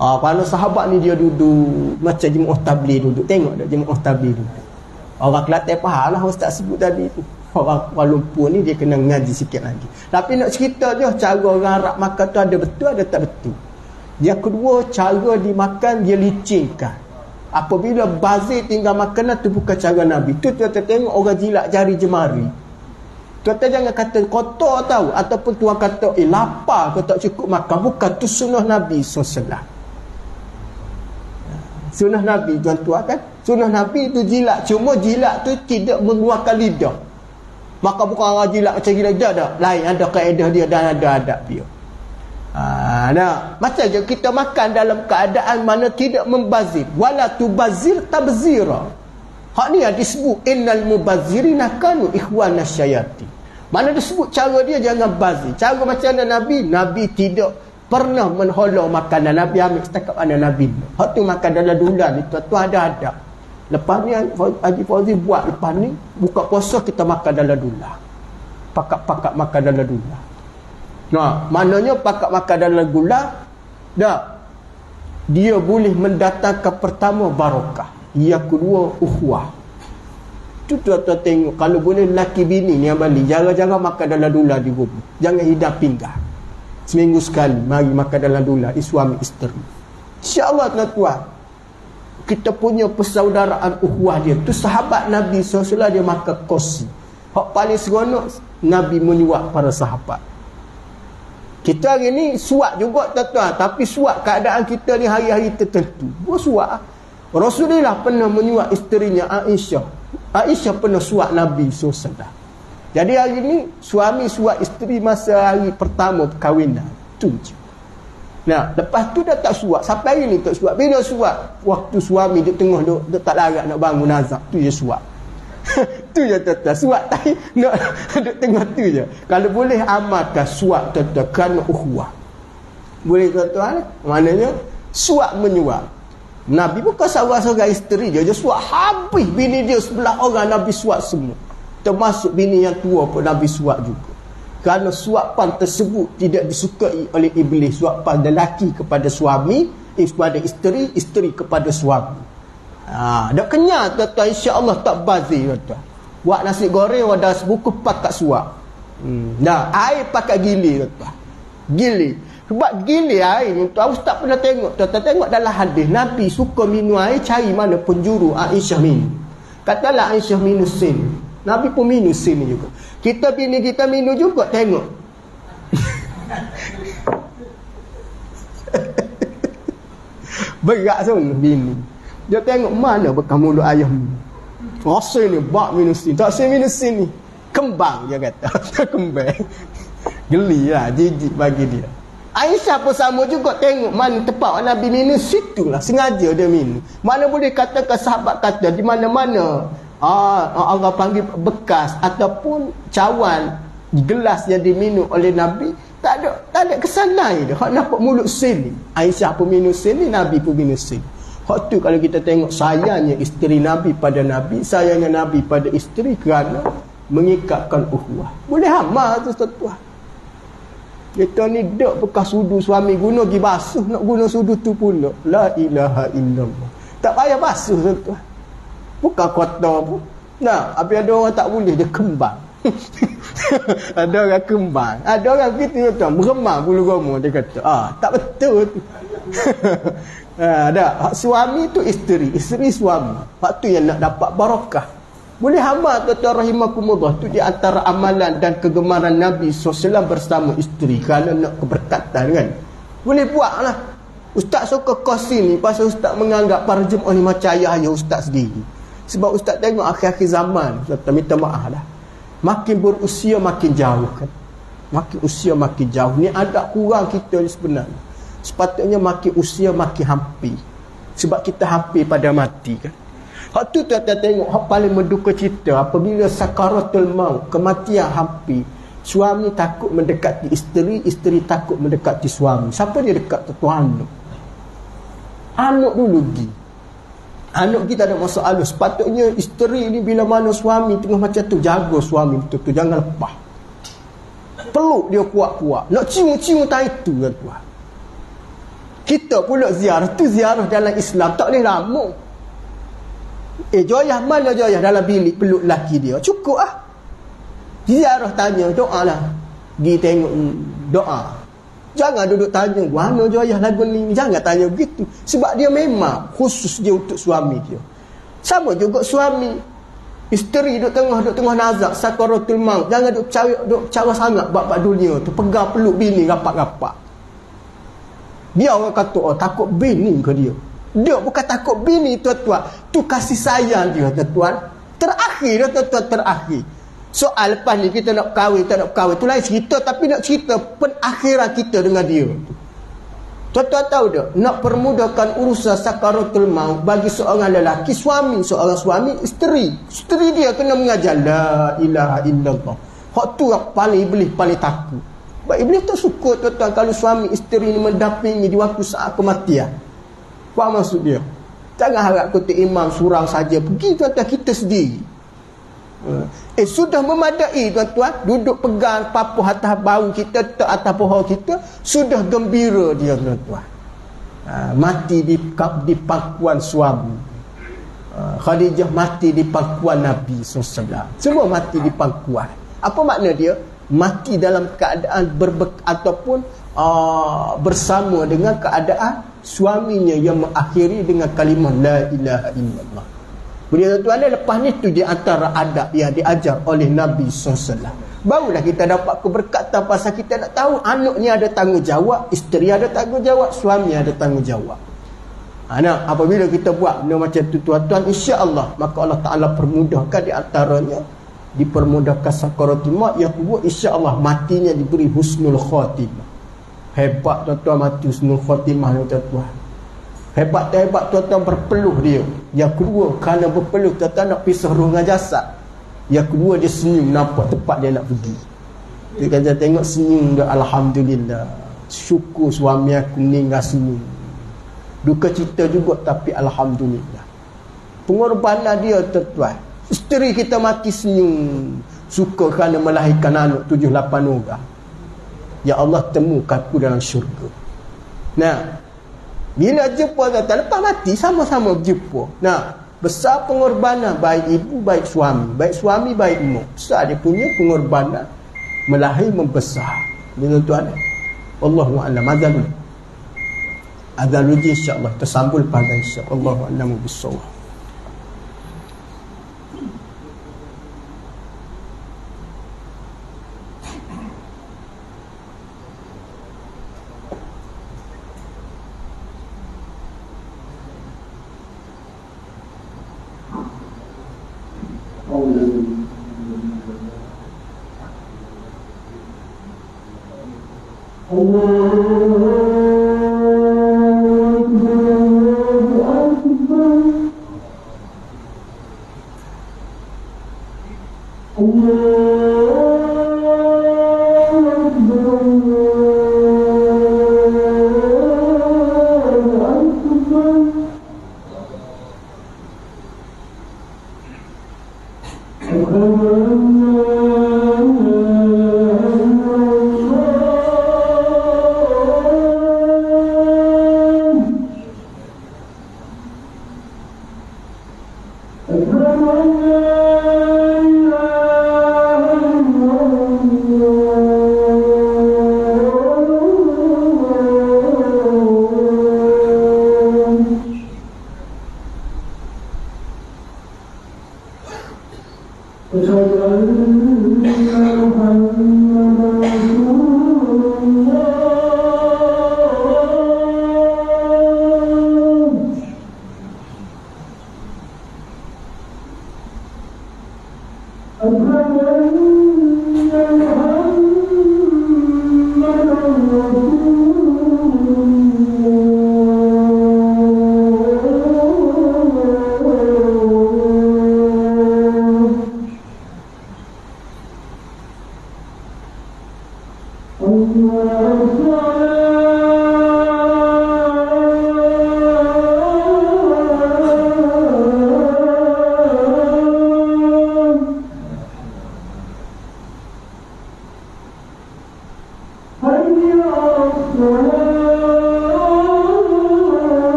Kalau sahabat ni dia duduk macam jemaah tabligh duduk. Tengok tak jemaah tabligh duduk. Orang Kelantan faham lah ustaz sebut tadi tu. Orang Lumpur ni dia kena ngaji sikit lagi. Tapi nak cerita je cara orang Arab makan tu ada betul ada tak betul. Yang kedua, cara dimakan dia licinkan. Apabila bazir tinggal makanan tu bukan cara Nabi. Tu tuan-tuan tengok orang jilat jari jemari. Tuan-tuan jangan kata kotor tahu. Ataupun tuan kata lapar kau tak cukup makan. Bukan, tu sunnah Nabi SAW. Sunnah Nabi tuan-tuan kan. Sunnah Nabi tu jilat. Cuma jilat tu tidak mengeluarkan lidah. Maka bukan orang jilat macam gila. Tak. Lain ada kaedah dia dan ada adab dia. Macam je kita makan dalam keadaan mana tidak membazir. Wala tubazir tabzira. Hak ni yang disebut innal mubazzirina kanu ikhwanas syayati. Mana disebut cara dia jangan bazir. Cara macam mana Nabi tidak pernah menholong makanan. Nabi ambil setakat mana Nabi. Hak tu makan dalam dulan itu tu ada adab. Lepas ni Haji Fauzi buat lepas ni buka puasa kita makan dalam dulan. Pakat-pakat makan dalam dulan. Maknanya pakat makan dalam gula dia boleh mendatangkan pertama barakah, yang kedua ukhuwah. Tu tuan-tuan tengok kalau boleh lelaki bini ni yang balik jarang-jarang makan dalam dula di rumah, jangan hidang pinggan. Seminggu sekali mari makan dalam dula di suami isteri. InsyaAllah tuan-tuan kita punya persaudaraan ukhuwah dia tu. Sahabat Nabi SAW dia makan kursi. Hak paling seronok Nabi menyuap para sahabat. Kita hari ni suap juga tuan-tuan, tapi suap keadaan kita ni hari-hari tertentu. Suap. Rasulullah pernah menyuap isterinya Aisyah. Aisyah pernah suap Nabi SAW. Jadi hari ni suami suap isteri masa hari pertama perkahwinan. Tu je. Lepas tu dah tak suap. Sampai hari ni tak suap. Bila suap? Waktu suami dia tengah dia tak larat nak bangun azab. Tu je suap. Tu je tuan-tuan. Suap tak nak duduk tengah tu je. Kalau boleh amalkan suap tuan-tuan kerana ukhuwah. Boleh tuan-tuan? Maknanya suap menyuap. Nabi bukan seorang-seorang isteri je suap habis. Bini dia sebelah orang Nabi suap semua. Termasuk bini yang tua pun Nabi suap juga. Kerana suapan tersebut tidak disukai oleh iblis. Suapan lelaki kepada suami, kepada isteri, isteri kepada suami. Dah kenyang tuan-tuan, insya-Allah tak bazir tuan-tuan. Buat nasi goreng wadah sebuku pakat suap. Air pakat gili tuan-tuan. Gili. Sebab gili air ni tuan ustaz pernah tengok. Tuan-tuan tengok dalam hadis Nabi suka minum air cari mana penjuru Aisyah minum. Katalah Aisyah minum sin. Nabi pun minum sin juga. Kita bini kita minum juga tengok. Berat sangat bini. Dia tengok mana bekas mulut ayam ni. Rasa ni bak minum sin. Tak saya minum sin ni. Kembang dia kata. Kembang. Geli lah. Jijik bagi dia. Aisyah pun sama juga tengok mana tempat Nabi minum. Situlah. Sengaja dia minum. Mana boleh katakan sahabat kata di mana-mana. Orang panggil bekas ataupun cawan gelas yang diminum oleh Nabi. Tak ada kesan lain dia. Hak nampak mulut sin ni. Aisyah pun minum sin ni. Nabi pun minum sin. Hak tu kalau kita tengok sayangnya isteri Nabi pada Nabi, sayangnya Nabi pada isteri kerana mengikatkan ukhuwah. Boleh amal tu tuan-tuan. Kita ni dek bekas sudu suami guna pergi basuh nak guna sudu tu pula. La ilaha illallah. Tak payah basuh tuan-tuan. Bukan kotor pun. Habis ada orang tak boleh dia kembang. Ada orang kembang. Ada orang begitu tuan, meremang bulu roma dia kata. Tak betul tu. Suami tu isteri suami. Hak tu yang nak dapat barakah. Boleh amal tuan-tuan rahimakumullah. Tu di antara amalan dan kegemaran Nabi SAW bersama isteri kerana nak keberkatan kan. Boleh buat lah. Ustaz suka kos ni pasal ustaz menganggap para jemaah ni macam ayah ustaz sendiri. Sebab ustaz tengok akhir-akhir zaman, ustaz minta maaf lah, makin berusia makin jauh kan. Makin usia makin jauh. Ni adab kurang kita ni sebenarnya. Sepatutnya makin usia makin hampir. Sebab kita hampir pada mati kan. Hak tu tuan-tuan tengok, hak paling menduka cita apabila sakaratul maut, kematian hampir. Suami takut mendekati isteri, isteri takut mendekati suami. Siapa dia dekat tuan anak? Anak dulu pergi. Anak kita ada masalah. Sepatutnya isteri ni bila mana suami tengah macam tu, jaga suami betul-betul, jangan lepas. Peluk dia kuat-kuat. Nak cium-cium tak itu kan tuan. Kita pula ziarah tu, ziarah dalam Islam tak boleh lama. Joyah mana joyah dalam bilik peluk lelaki dia. Cukup lah. Ziarah tanya, doa lah. Pergi tengok doa. Jangan duduk tanya, mana je ayah lagu ni. Jangan tanya begitu. Sebab dia memang khusus dia untuk suami dia. Sama juga suami. Isteri duduk tengah nazak, sakaratul maut. Jangan duduk cara sangat bab dunia tu. Pegang peluk bini rapat-rapat. Dia orang kata, oh takut bini ke dia. Dia bukan takut bini, tuan-tuan. Tu kasih sayang dia, tuan-tuan. Terakhir, tuan-tuan, terakhir. Soal lepas ni kita nak kahwin, tak nak kahwin. Tu lain cerita, tapi nak cerita penakhiran kita dengan dia. Tuan-tuan tahu tak? Nak permudahkan urusan sakaratul maut bagi seorang lelaki, seorang suami, isteri. Isteri dia kena mengajar la ilaha illallah. Hak tu yang paling iblis paling takut. Sebab iblis tak suka, tuan-tuan, kalau suami isteri ni mendampingi di waktu saat kematian. Apa maksud dia? Jangan harap kata imam surau saja. Pergi, tuan-tuan, kita sendiri. Sudah memadai, tuan-tuan. Duduk pegang papuh atas bau kita, atas pohon kita, sudah gembira dia, tuan-tuan. Mati di pangkuan suami. Khadijah mati di pangkuan Nabi SAW. Semua mati di pangkuan. Apa makna dia? Mati dalam keadaan ataupun bersama dengan keadaan suaminya yang mengakhiri dengan kalimah la ilaha illallah. Kemudian tuan-tuan, lepas ni tu di antara adab yang diajar oleh Nabi SAW. Barulah kita dapat keberkatan pasal kita nak tahu anak ni ada tanggungjawab, isteri ada tanggungjawab, suami ada tanggungjawab. Nah, apabila kita buat benda macam tu, tuan-tuan, insya-Allah maka Allah Taala permudahkan di antaranya, dipermudahkan sakaratul maut. Yang kedua, insya-Allah matinya diberi husnul khatimah. Hebat, tuan-tuan, mati husnul khatimah, tuan-tuan. Hebat tuan-tuan, berpeluh dia. Yang kedua, kerana berpeluh, tuan-tuan, nak pisah roh dengan jasad. Yang kedua, dia senyum, nampak tempat dia nak pergi. Dia kata, tengok senyum dia, alhamdulillah. Syukur suami aku meninggal senyum. Duka cita juga, tapi alhamdulillah. Pengorbanan dia, tuan-tuan. Isteri kita mati senyum, suka kerana melahirkan anak 7-8 orang. Ya Allah, temukan aku dalam syurga. Nah, bila jumpa, tuan-tuan, lepas mati sama-sama berjumpa. Nah, besar pengorbanan baik ibu, baik suami, baik mak. Besar dia punya pengorbanan melahir membesar. Tuan-tuan, Allahu a'lam. Azalul insya-Allah tersambung pada insya-Allah. Allahu a'lam bissawab.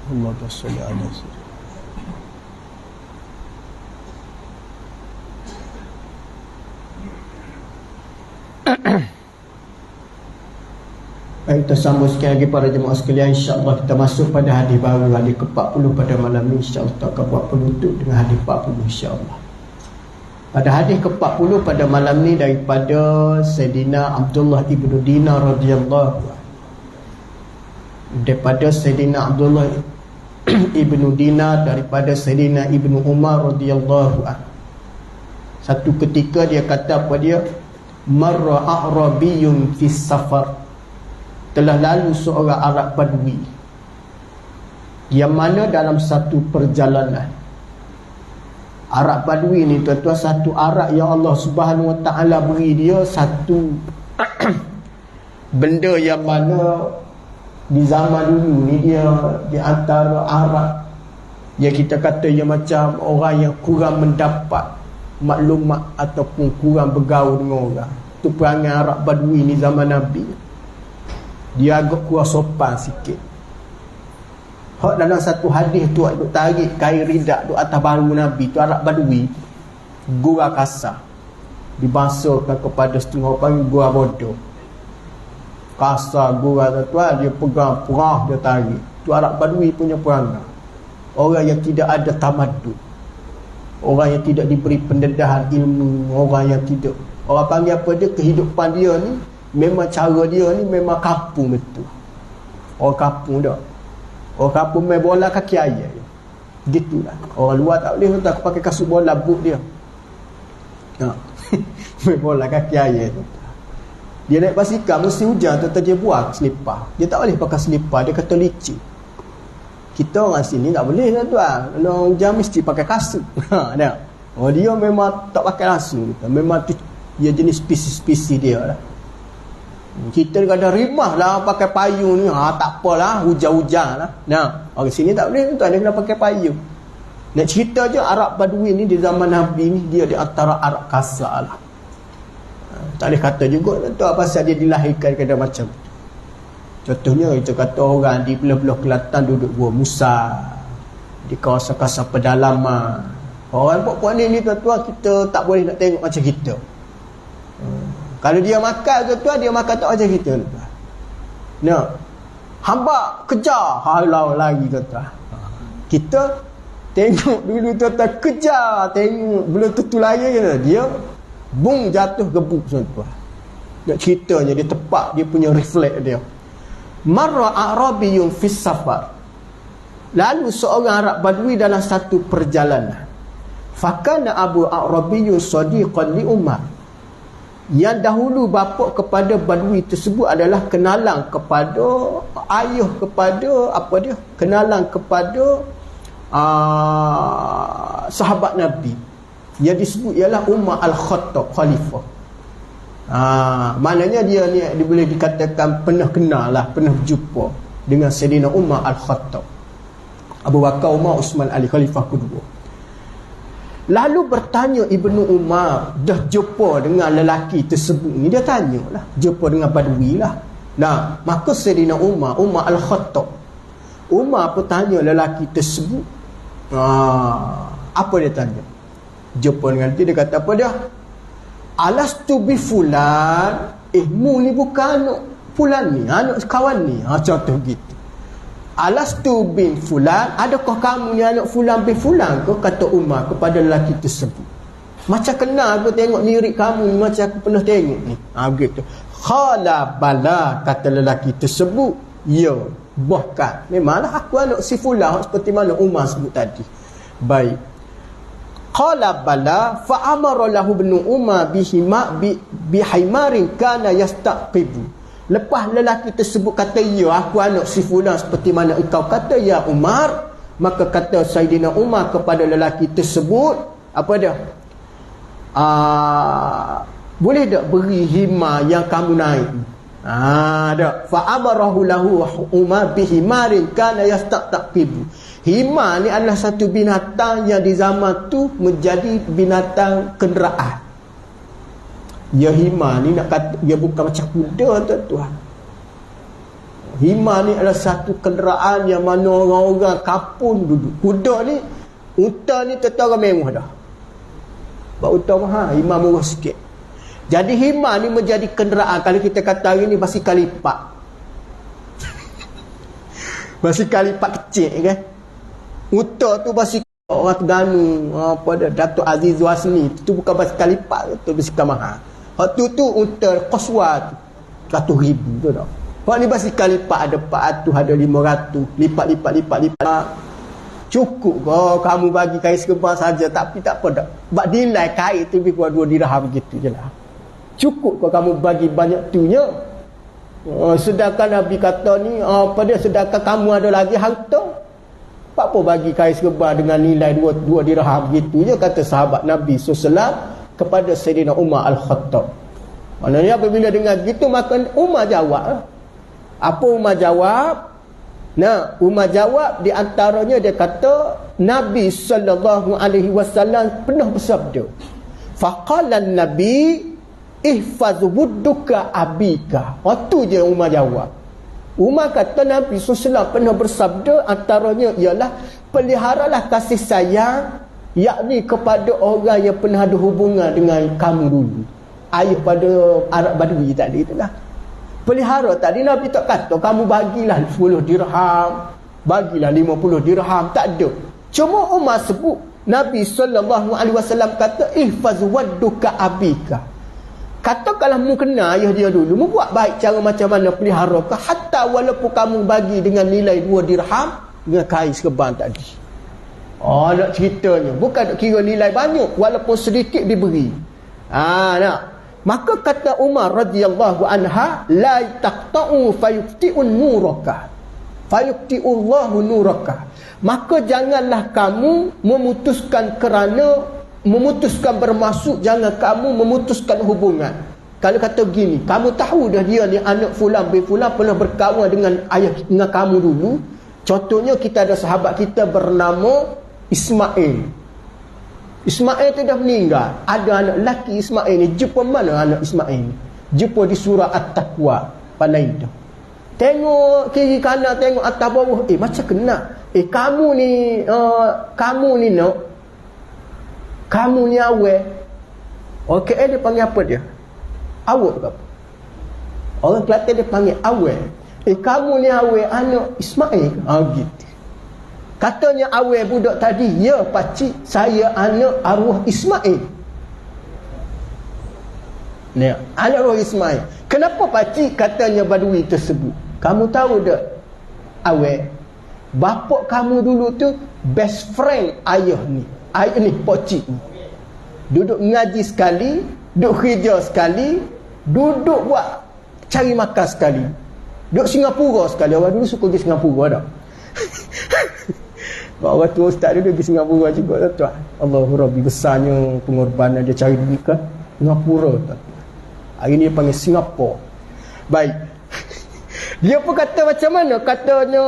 Allahumma shalli ala sayyidina. Baik, kita sambung sekali lagi para jemaah sekalian. InsyaAllah kita masuk pada hadis baru, hadis ke-40 pada malam ni. InsyaAllah kita akan buat penutup dengan hadis 40 insyaAllah. Pada hadis ke-40 pada malam ni daripada Sayyidina Abdullah ibnu Dinar radhiyallahu anhu. Daripada Sayyidina Abdullah ibnu Dinar daripada Sayyidina Ibnu Umar radhiyallahu anhu. Satu ketika dia kata apa dia? Marra a'rabiyyun fis safar. Telah lalu seorang Arab Badui yang mana dalam satu perjalanan. Arab Badui ni tuan-tuan, satu Arab yang Allah Subhanahu Wa Taala beri dia satu benda yang mana di zaman dulu ni dia di antara Arab yang kita kata yang macam orang yang kurang mendapat maklumat ataupun kurang bergaul dengan orang. Itu perangai Arab Badui ni zaman Nabi. Dia agak kurang sopan sikit. Hak dalam satu hadis tu duk tarik kain ridak duk atas bahu Nabi tu Arab Badui. Gurau kasar. Dibangsakan kepada setengah orang gurau bodoh. Kasar gurau tuan, dia pegang perah dia tarik. Tu Arab Badui punya perangai. Orang yang tidak ada tamadun. Orang yang tidak diberi pendedahan ilmu, orang yang tidak, orang panggil apa dia, kehidupan dia ni memang cara dia ni memang kampung betul. Orang kampung dah. Orang kampung main bola kaki ayam. Gitulah. Orang luar tak boleh tak pakai kasut bola boot dia. Ha. Main bola kaki ayam. Dia naik basikal mesti hujan tu dia buang selipar. Dia tak boleh pakai selipar, dia kata licin. Kita orang sini tak boleh tuan. Kalau hujan mesti pakai kasut. Ha dah. Oh dia memang tak pakai kasut. Memang tu dia jenis spesies dia lah. Kita ada rimah lah pakai payung ni. Tak apalah, hujan-hujan lah. Nah, orang sini tak boleh tuan, dia kena pakai payung. Nak cerita je Arab Badui ni di zaman Nabi ni dia di antara Arab kasar lah. Tak boleh kata juga tu pasal dia dilahirkan kena macam tu. Contohnya kita kata orang di belah-belah Kelantan duduk Gua Musa, di kawasan-kawasan pedalaman. Orang buat ni tuan-tuan kita tak boleh nak tengok macam kita. Kalau dia makan ke tuan, dia makan tak macam kita tuan. Nah. Hamba kejar, halau lagi tuan. Kita tengok dulu tuan kejar, tengok belum tentu lagi dia bung jatuh gebuk tuan. Nak ceritanya dia tepat dia punya refleks dia. Marra a'rabiyyun fis safar. Lalu seorang Arab Badui dalam satu perjalanan. Fakana Abu A'rabiyyun sadiqan li Umar. Yang dahulu bapa kepada Badui tersebut adalah kenalan kepada ayah kepada apa dia? Kenalan kepada sahabat Nabi. Yang disebut ialah Umar Al-Khattab Khalifah. Maknanya dia ni dia boleh dikatakan pernah kenal lah, pernah berjumpa dengan Sayyidina Umar Al-Khattab. Abu Bakar, Umar, Uthman, Ali Khalifah kedua. Lalu bertanya Ibnu Umar, dah jumpa dengan lelaki tersebut ni, dia tanyalah, jumpa dengan Badui lah. Nah, maka Sayyidina Umar Al-Khattab, Umar bertanya lelaki tersebut, apa dia tanya? Jumpa dengan dia kata apa dia? Alastu bi fulan, mu ni bukan anak fulan ni, anak kawan ni. Contoh gitu. Alastu bin fulan, adakah kamu ni anak fulan bin fulan ke? Kata Umar kepada lelaki tersebut. Macam kenal aku tengok mirip kamu, macam aku pernah tengok ni. Begitu. Khala bala, kata lelaki tersebut. Ya, bahkan memanglah aku anak si fulan seperti mana Umar sebut tadi. Baik. Qala bala fa amara lahu ibn Umar bihaimarin kana yastaqibu. Lepas lelaki tersebut kata, ya aku anak si fulan seperti mana engkau kata ya Umar, maka kata Sayyidina Umar kepada lelaki tersebut, apa dia? Boleh tak beri hima yang kamu naik? Dak. Fa amarahu lahu Umar bihimarin kana yastaqibu. Hima ni adalah satu binatang yang di zaman tu menjadi binatang kenderaan. Ya hima ni nak kata dia bukan macam kuda tuan-tuan. Himar ni adalah satu kenderaan yang mana orang-orang kampung duduk. Kuda ni, unta ni tetap orang mewah dah. Sebab unta mahal, himar murah sikit. Jadi himar ni menjadi kenderaan. Kalau kita kata hari ni basikal lipat. Basikal lipat kecil kan. Unta tu basikal orang Terengganu, apa dia, Datuk Aziz Wasni. Itu bukan basikal lipat, itu basikal mahal. Hak tu unta Qaswa tu 100,000 tu dah. Hak ni basikal lipat ada 400, ada 500. Lipat. Cukup kau kamu bagi kain sekerbang saja, tapi tak apa dak. Bak nilai kain tu lebih kurang 2 dirham begitu jelah. Cukup kau kamu bagi banyak tunya. Sedangkan Nabi kata ni apa dia, sedangkan kamu ada lagi harta. Apa bagi kain sekerbang dengan nilai 2 dirham begitu je, kata sahabat Nabi SAW kepada Sayyidina Umar Al-Khattab. Maknanya apabila dengar gitu, maka Umar jawab. Apa Umar jawab? Nah, Umar jawab di antaranya dia kata Nabi sallallahu alaihi wasallam pernah bersabda, faqala Nabi ihfaz wudduka abika. Waktu je Umar jawab. Umar kata Nabi SAW pernah bersabda, antaranya ialah peliharalah kasih sayang, yakni kepada orang yang pernah ada hubungan dengan kamu dulu. Ayah pada Arab Badui tadi itulah. Pelihara tadi Nabi tak kata kamu bagilah 10 dirham, bagilah 50 dirham, tak ada. Cuma Umar sebut, Nabi SAW kata ihfaz wadduka abika. Katakanlah mu kenal ayah dia dulu, mu buat baik cara macam mana pelihara ke, hatta walaupun kamu bagi dengan nilai 2 dirham dengan kain sekerbang tadi. Nak ceritanya bukan nak kira nilai banyak, walaupun sedikit diberi. Nak. Maka kata Umar radhiyallahu anha, la taqta'u fayuqti'un nuraka. Fayuqti'ullahu nuraka. Maka janganlah kamu memutuskan bermaksud, jangan kamu memutuskan hubungan. Kalau kata begini, kamu tahu dah dia ni anak fulan bin fulan pernah berkawan dengan ayah dengan kamu dulu. Contohnya kita ada sahabat kita bernama Ismail. Ismail tu dah meninggal. Ada anak lelaki Ismail ni. Jumpa mana anak Ismail ni? Jumpa di surah At-Taqwa Palai tu. Tengok kiri kanan, tengok atas bawah. Macam kena. Kamu ni nak. Kamu ni awal. Orang KL dia panggil apa dia? Awal ke apa? Orang Kelantan dia panggil awal. Kamu ni awal anak Ismail. Gitu. Katanya awal budak tadi, ya pakcik, saya anak arwah Ismail. Ni, anak arwah Ismail. Kenapa pakcik? Katanya Badui tersebut. Kamu tahu tak, awal, bapak kamu dulu tu best friend ayah ni. Ayah ni, pakcik ni. Duduk ngaji sekali, duduk kerja sekali, duduk buat cari makan sekali. Duduk Singapura sekali. Orang dulu suka pergi Singapura dah. Orang tua ustaz dia pergi Singapura juga tuan. Allahu Rabbi, besarnya pengorbanan dia cari duit ke Singapura tuan. Hari ni dia panggil Singapura. Baik. Dia pun kata macam mana? Katanya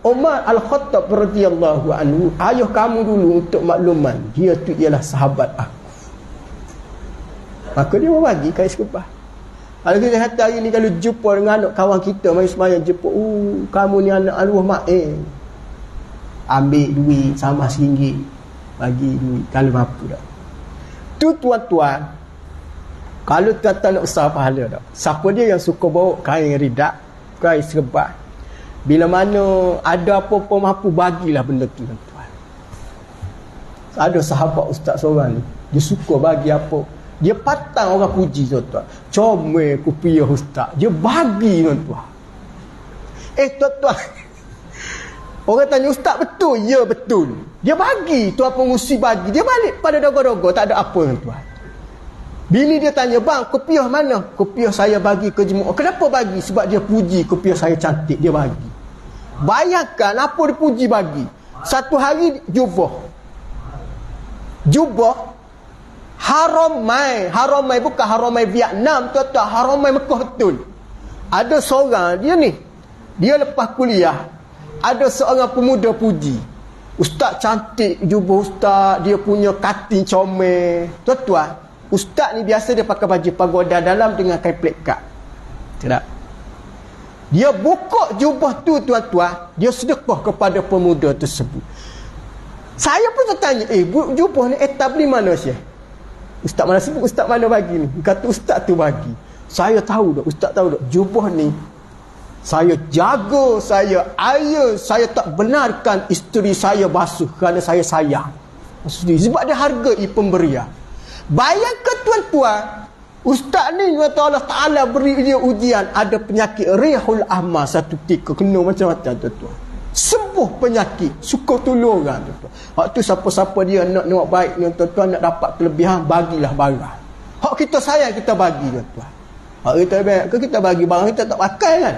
Umar Al-Khattab radhiyallahu anhu, ayah kamu dulu untuk makluman, dia tu ialah sahabat aku. Maka dia mau bagi kain sekerbang. Kalau kita kata hari ni kalau jumpa dengan anak kawan kita mari sembahyang, jumpa, kamu ni anak arwah mak ambil duit sama RM1, bagi duit kalau mampu dah. Tu tuan-tuan, kalau tuan-tuan nak usaha pahala dah. Siapa dia yang suka bawa kain ridak, kain sekerbang, bila mana ada apa-apa mampu, bagilah benda tu tuan-tuan. Ada sahabat ustaz seorang ni, dia suka bagi apa, dia patang orang puji tuan-tuan, comel kupiah ustaz, dia bagi tuan-tuan. Tuan-tuan, orang tanya ustaz betul? Ya betul. Dia bagi, tuan pengusi bagi. Dia balik pada dogo-dogo, tak ada apa tuan. Bila dia tanya, bang kopiah mana? Kopiah saya bagi ke jemaah. Kenapa bagi? Sebab dia puji kopiah saya cantik, dia bagi. Bayangkan apa dia puji bagi. Satu hari jubah Haramai bukan Haramai Vietnam tuan-tuan, Haramai Mekah betul. Ada seorang dia ni, dia lepas kuliah, ada seorang pemuda puji, ustaz cantik jubah ustaz, dia punya kating comel. Tuan-tuan, ustaz ni biasa dia pakai baju pagoda dalam dengan kain plekat. Tidak. Dia buka jubah tu tuan-tuan, dia sedekah kepada pemuda tersebut. Saya pun tertanya, jubah ni beli mana Syekh? Ustaz mana sebut, ustaz mana bagi ni? Kata ustaz tu bagi. Saya tahu dah, ustaz tahu dah, jubah ni saya jaga, saya saya tak benarkan isteri saya basuh kerana saya sayang. Sebab dia hargai pemberian. Bayangkan tuan-tuan, ustaz ni kata Allah Ta'ala beri dia ujian, ada penyakit rihul ahmar satu ketika, kena macam-macam tuan-tuan. Sembuh penyakit, suka tolong orang tuan-tuan. Waktu siapa-siapa dia nak baik ni tuan-tuan, nak dapat kelebihan, bagilah barang. Hak kita sayang kita bagi tuan-tuan. Hak kita baik ke kita bagi barang kita tak pakai kan.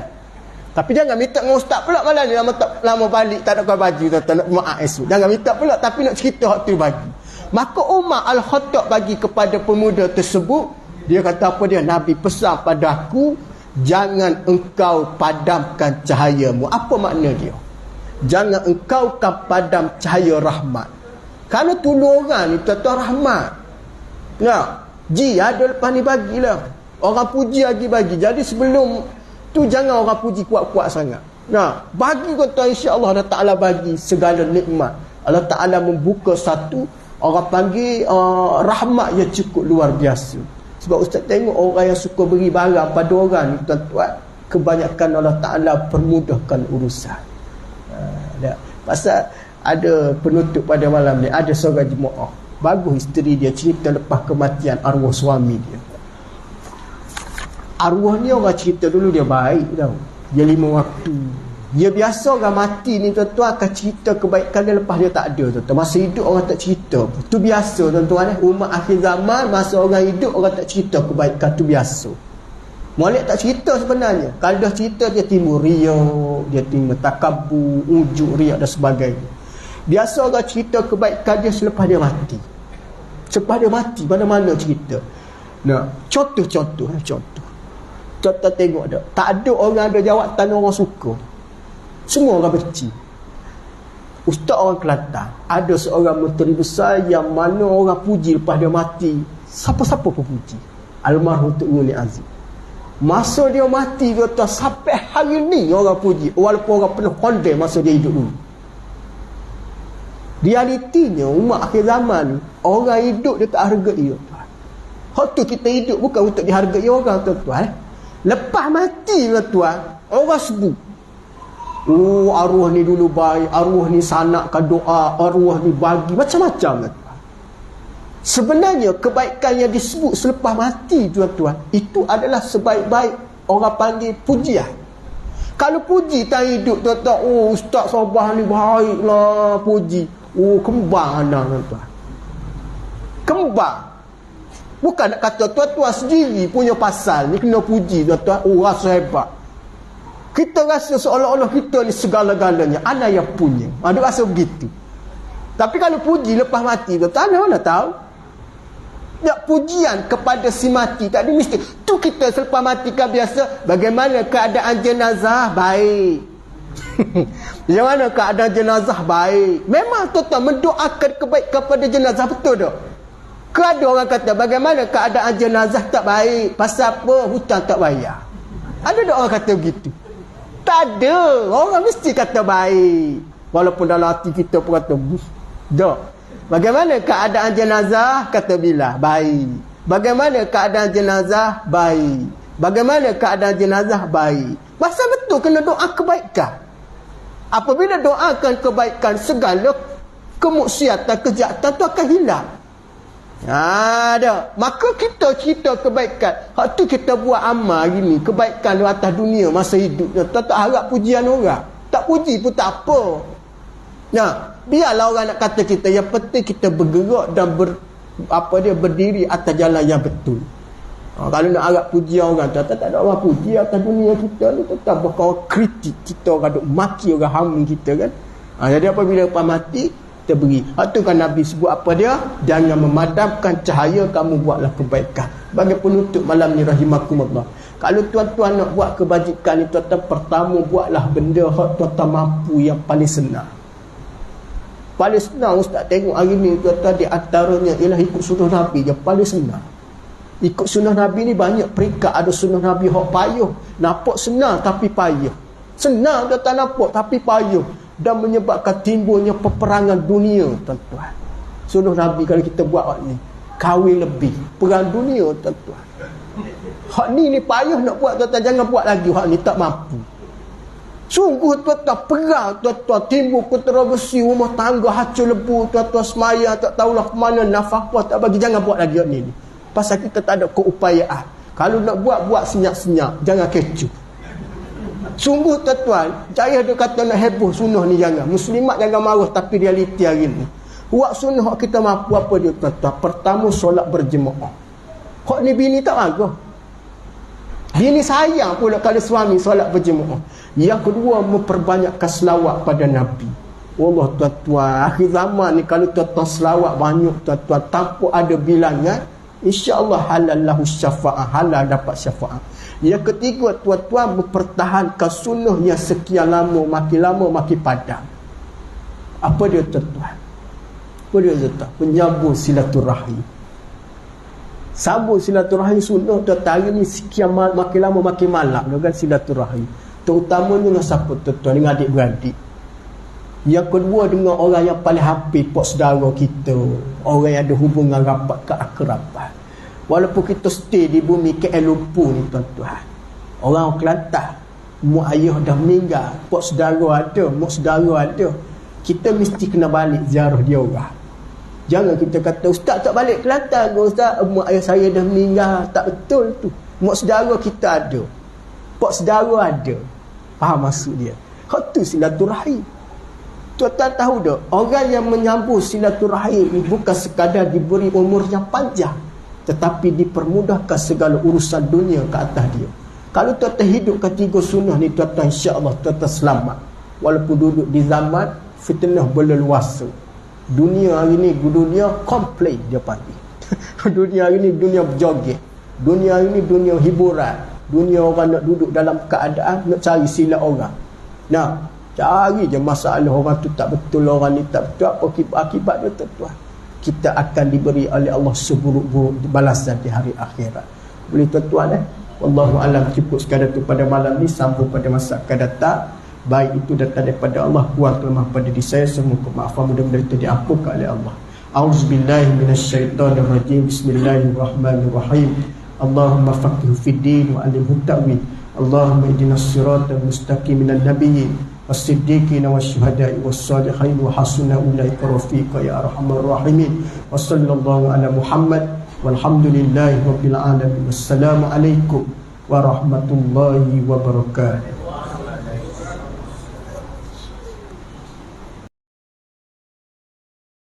Tapi jangan minta dengan ustaz pula malam ni lama balik tak nak baju tuan-tuan, nak maaf esok. Jangan minta pula, tapi nak cerita hak tu bagi. Maka Umar Al-Khattab bagi kepada pemuda tersebut, dia kata apa dia? Nabi pesan pada aku, jangan engkau padamkan cahayamu. Apa makna dia? Jangan engkau padam cahaya rahmat. Kerana tolong orang ni tuan-tuan rahmat. Nah, ada lepas ni bagilah. Orang puji lagi bagi. Jadi sebelum tu jangan orang puji kuat-kuat sangat. Nah, bagi tuan-tuan, insya-Allah Allah Taala bagi segala nikmat. Allah Taala membuka satu, orang panggil rahmat yang cukup luar biasa. Sebab ustaz tengok orang yang suka beri barang pada orang ni tuan-tuan, kebanyakan Allah Taala permudahkan urusan. Pasal ada penutup pada malam ni, ada seorang jemaah, bagus isteri dia cerita lepas kematian arwah suami dia. Arwah ni orang cerita dulu dia baik tau, dia 5 waktu. Dia biasa orang mati ni tuan-tuan akan cerita kebaikan dia lepas dia tak ada tuan-tuan. Masa hidup orang tak cerita. Tu biasa tuan-tuan. Umat akhir zaman, masa orang hidup orang tak cerita kebaikan, tu biasa. Molek tak cerita sebenarnya. Kalau dah cerita dia timbul riak, dia timbul takabur, ujuk riak dan sebagainya. Biasa orang cerita kebaikan dia selepas dia mati. Selepas dia mati, mana-mana cerita. Nah, contoh. Contoh tengok dah. Tak ada orang ada jawatan orang suka. Semua orang benci. Ustaz orang Kelantan, ada seorang menteri besar yang mana orang puji lepas dia mati. Siapa-siapa pun puji. Almarhum Tun Nurul Aziz. Masa dia mati dia kata sampai hari ni orang puji, walaupun orang penuh kondem masa dia hidup dulu. Realitinya umat akhir zaman ni, orang hidup dia tak hargai tuan. Hak tu kita hidup bukan untuk dihargai orang tuan-tuan. Lepas mati tuan, orang sebut, arwah ni dulu baik, arwah ni sanakkan doa, arwah ni bagi macam-macam tuan. Sebenarnya kebaikan yang disebut selepas mati tuan-tuan, itu adalah sebaik-baik orang panggil pujian. Kalau puji tak hidup tuan-tuan, Ustaz Sabah ni baiklah puji, kembar anak tuan-tuan, kembar. Bukan nak kata tuan-tuan sendiri punya pasal ni kena puji tuan-tuan, rasa hebat. Kita rasa seolah-olah kita ni segala-galanya, ana yang punya, ada rasa begitu. Tapi kalau puji lepas mati tuan-tuan, mana tahu. Ya, pujian kepada si mati tak ada mesti. Tu kita selepas mati kan biasa, bagaimana keadaan jenazah? Baik. Yang mana keadaan jenazah? Baik. Memang tuan-tuan mendoakan kebaikan kepada jenazah, betul tak? Ke ada orang kata bagaimana keadaan jenazah? Tak baik. Pasal apa? Hutang tak bayar. Ada tak orang kata begitu? Tak ada. Orang mesti kata baik. Walaupun dalam hati kita pun kata tak. Bagaimana keadaan jenazah? Kata bila? Baik. Bagaimana keadaan jenazah? Baik. Bagaimana keadaan jenazah? Baik. Masa betul kena doa kebaikan. Apabila doakan kebaikan, segala kemaksiatan, kejahatan tu akan hilang. Ada. Maka kita cerita kebaikan. Hak tu kita buat amal hari ni, kebaikan di atas dunia masa hidupnya. Tak harap pujian orang. Tak puji pun tak apa. Nah, biarlah orang nak kata kita, yang penting kita bergerak dan berdiri atas jalan yang betul. Kalau nak harap pujian orang, tak ada orang puji atas dunia kita ni, tetap bakal kritik kita, orang duk maki orang hamin kita kan. Jadi apabila lepas mati kita beri. Tu kan Nabi sebut apa dia? Jangan memadamkan cahaya, kamu buatlah kebaikan. Bagi penutup malam ni rahimakumullah, kalau tuan-tuan nak buat kebajikan ni tuan-tuan, pertama buatlah benda hak tuan-tuan mampu, yang paling senang. Paling senang ustaz tengok hari ni tuan-tuan, di antaranya ialah ikut sunnah Nabi, yang paling senang. Ikut sunnah Nabi ni banyak peringkat. Ada sunnah Nabi hak payuh. Nampak senang tapi payuh. Senang dia tak nampak tapi payuh. Dan menyebabkan timbulnya peperangan dunia, tuan-tuan. Sunnah Nabi kalau kita buat hak ni, kahwin lebih. Perang dunia, tuan-tuan. Hak ni payuh nak buat, tuan-tuan. Jangan buat lagi hak ni, tak mampu. Sungguh, tuan-tuan, perang, tuan-tuan. Timbul kontroversi, rumah tangga hancur lebu, tuan-tuan, semaya, tak tahulah ke mana, nafkah tak bagi. Jangan buat lagi hak ni. Pasal kita tak ada keupayaan. Kalau nak buat senyap-senyap. Jangan kecoh. Sungguh, tuan-tuan, saya ada kata nak heboh sunnah ni jangan. Muslimat jangan marah, tapi realiti hari ni. Buat sunnah kita mampu apa dia, tuan-tuan? Pertama, solat berjemaah. Hak ni bini tak marah. Bini sayang pula kalau suami solat berjemaah. Yang kedua, memperbanyakkan selawat pada Nabi. Allah, tuan-tuan, akhir zaman ni kalau tuan-tuan selawat banyak, tuan-tuan, tanpa ada bilangan, InsyaAllah halal lahu syafa'ah. Halal dapat syafa'ah. Yang ketiga, tuan-tuan, mempertahankan sunnah yang sekian lama, makin padam. Apa dia, tuan-tuan? Apa dia, tuan-tuan? Penyambung silaturahim. Sambung silaturahim sunnah, tuan-tuan. Hari ni sekian makin lama, makin malak dengan silaturahim. Terutamanya dengan siapa, tuan-tuan? Dengan adik-beradik. Yang kedua, dengan orang yang paling hampir, pak saudara kita, orang yang ada hubungan rapat keakraban. Walaupun kita stay di bumi KL Lumpur ni, tuan-tuan, orang Kelantan, mak ayah dah meninggal, pak saudara ada, mak saudara ada, kita mesti kena balik ziarah dia orang. Jangan kita kata, ustaz tak balik Kelantan ke, ustaz, mak ayah saya dah meninggal. Tak betul tu. Mak saudara kita ada, pak saudara ada. Faham maksud dia? Hak tu silaturahim. Tuan-tuan tahu tak, orang yang menyambung silaturahim ni bukan sekadar diberi umur yang panjang, tetapi dipermudahkan segala urusan dunia ke atas dia. Kalau tuan-tuan hidup ketiga sunnah ni, tuan-tuan, insya-Allah tuan-tuan selamat. Walaupun duduk di zaman fitnah berleluasa. Dunia hari ni, dunia komplain dia panggil. Dunia hari ni dunia berjoget. Dunia hari ni dunia hiburan. Dunia orang nak duduk dalam keadaan nak cari silap orang. Nah, cari je masalah orang tu tak betul, orang ni tak betul. Apa akibat dia, tuan-tuan? Kita akan diberi oleh Allah seburuk-buruk balasan di hari akhirat. Boleh, tuan-tuan? Wallahu alam. Cukup sekadar tu pada malam ni. Sambung pada masa akan datang. Baik itu datang daripada Allah, kurang kelemahan pada diri saya, semua kemaafan mudah-mudahan itu diampunkan oleh Allah. A'udzubillahi minasyaitonirrajim. Bismillahirrahmanirrahim. Allahumma faqihhu fid din wa 'allimhu ta'wil. Allahumma ihdinas siratal mustaqim minal nabiyyin was-siddiqin wasyuhada'i was-salihin wa hasuna ulaika rafiqa ya arhamar rahimin. Wa sallallahu ala Muhammad walhamdulillahi rabbil alamin. Wassalamu alaikum warahmatullahi wabarakatuh.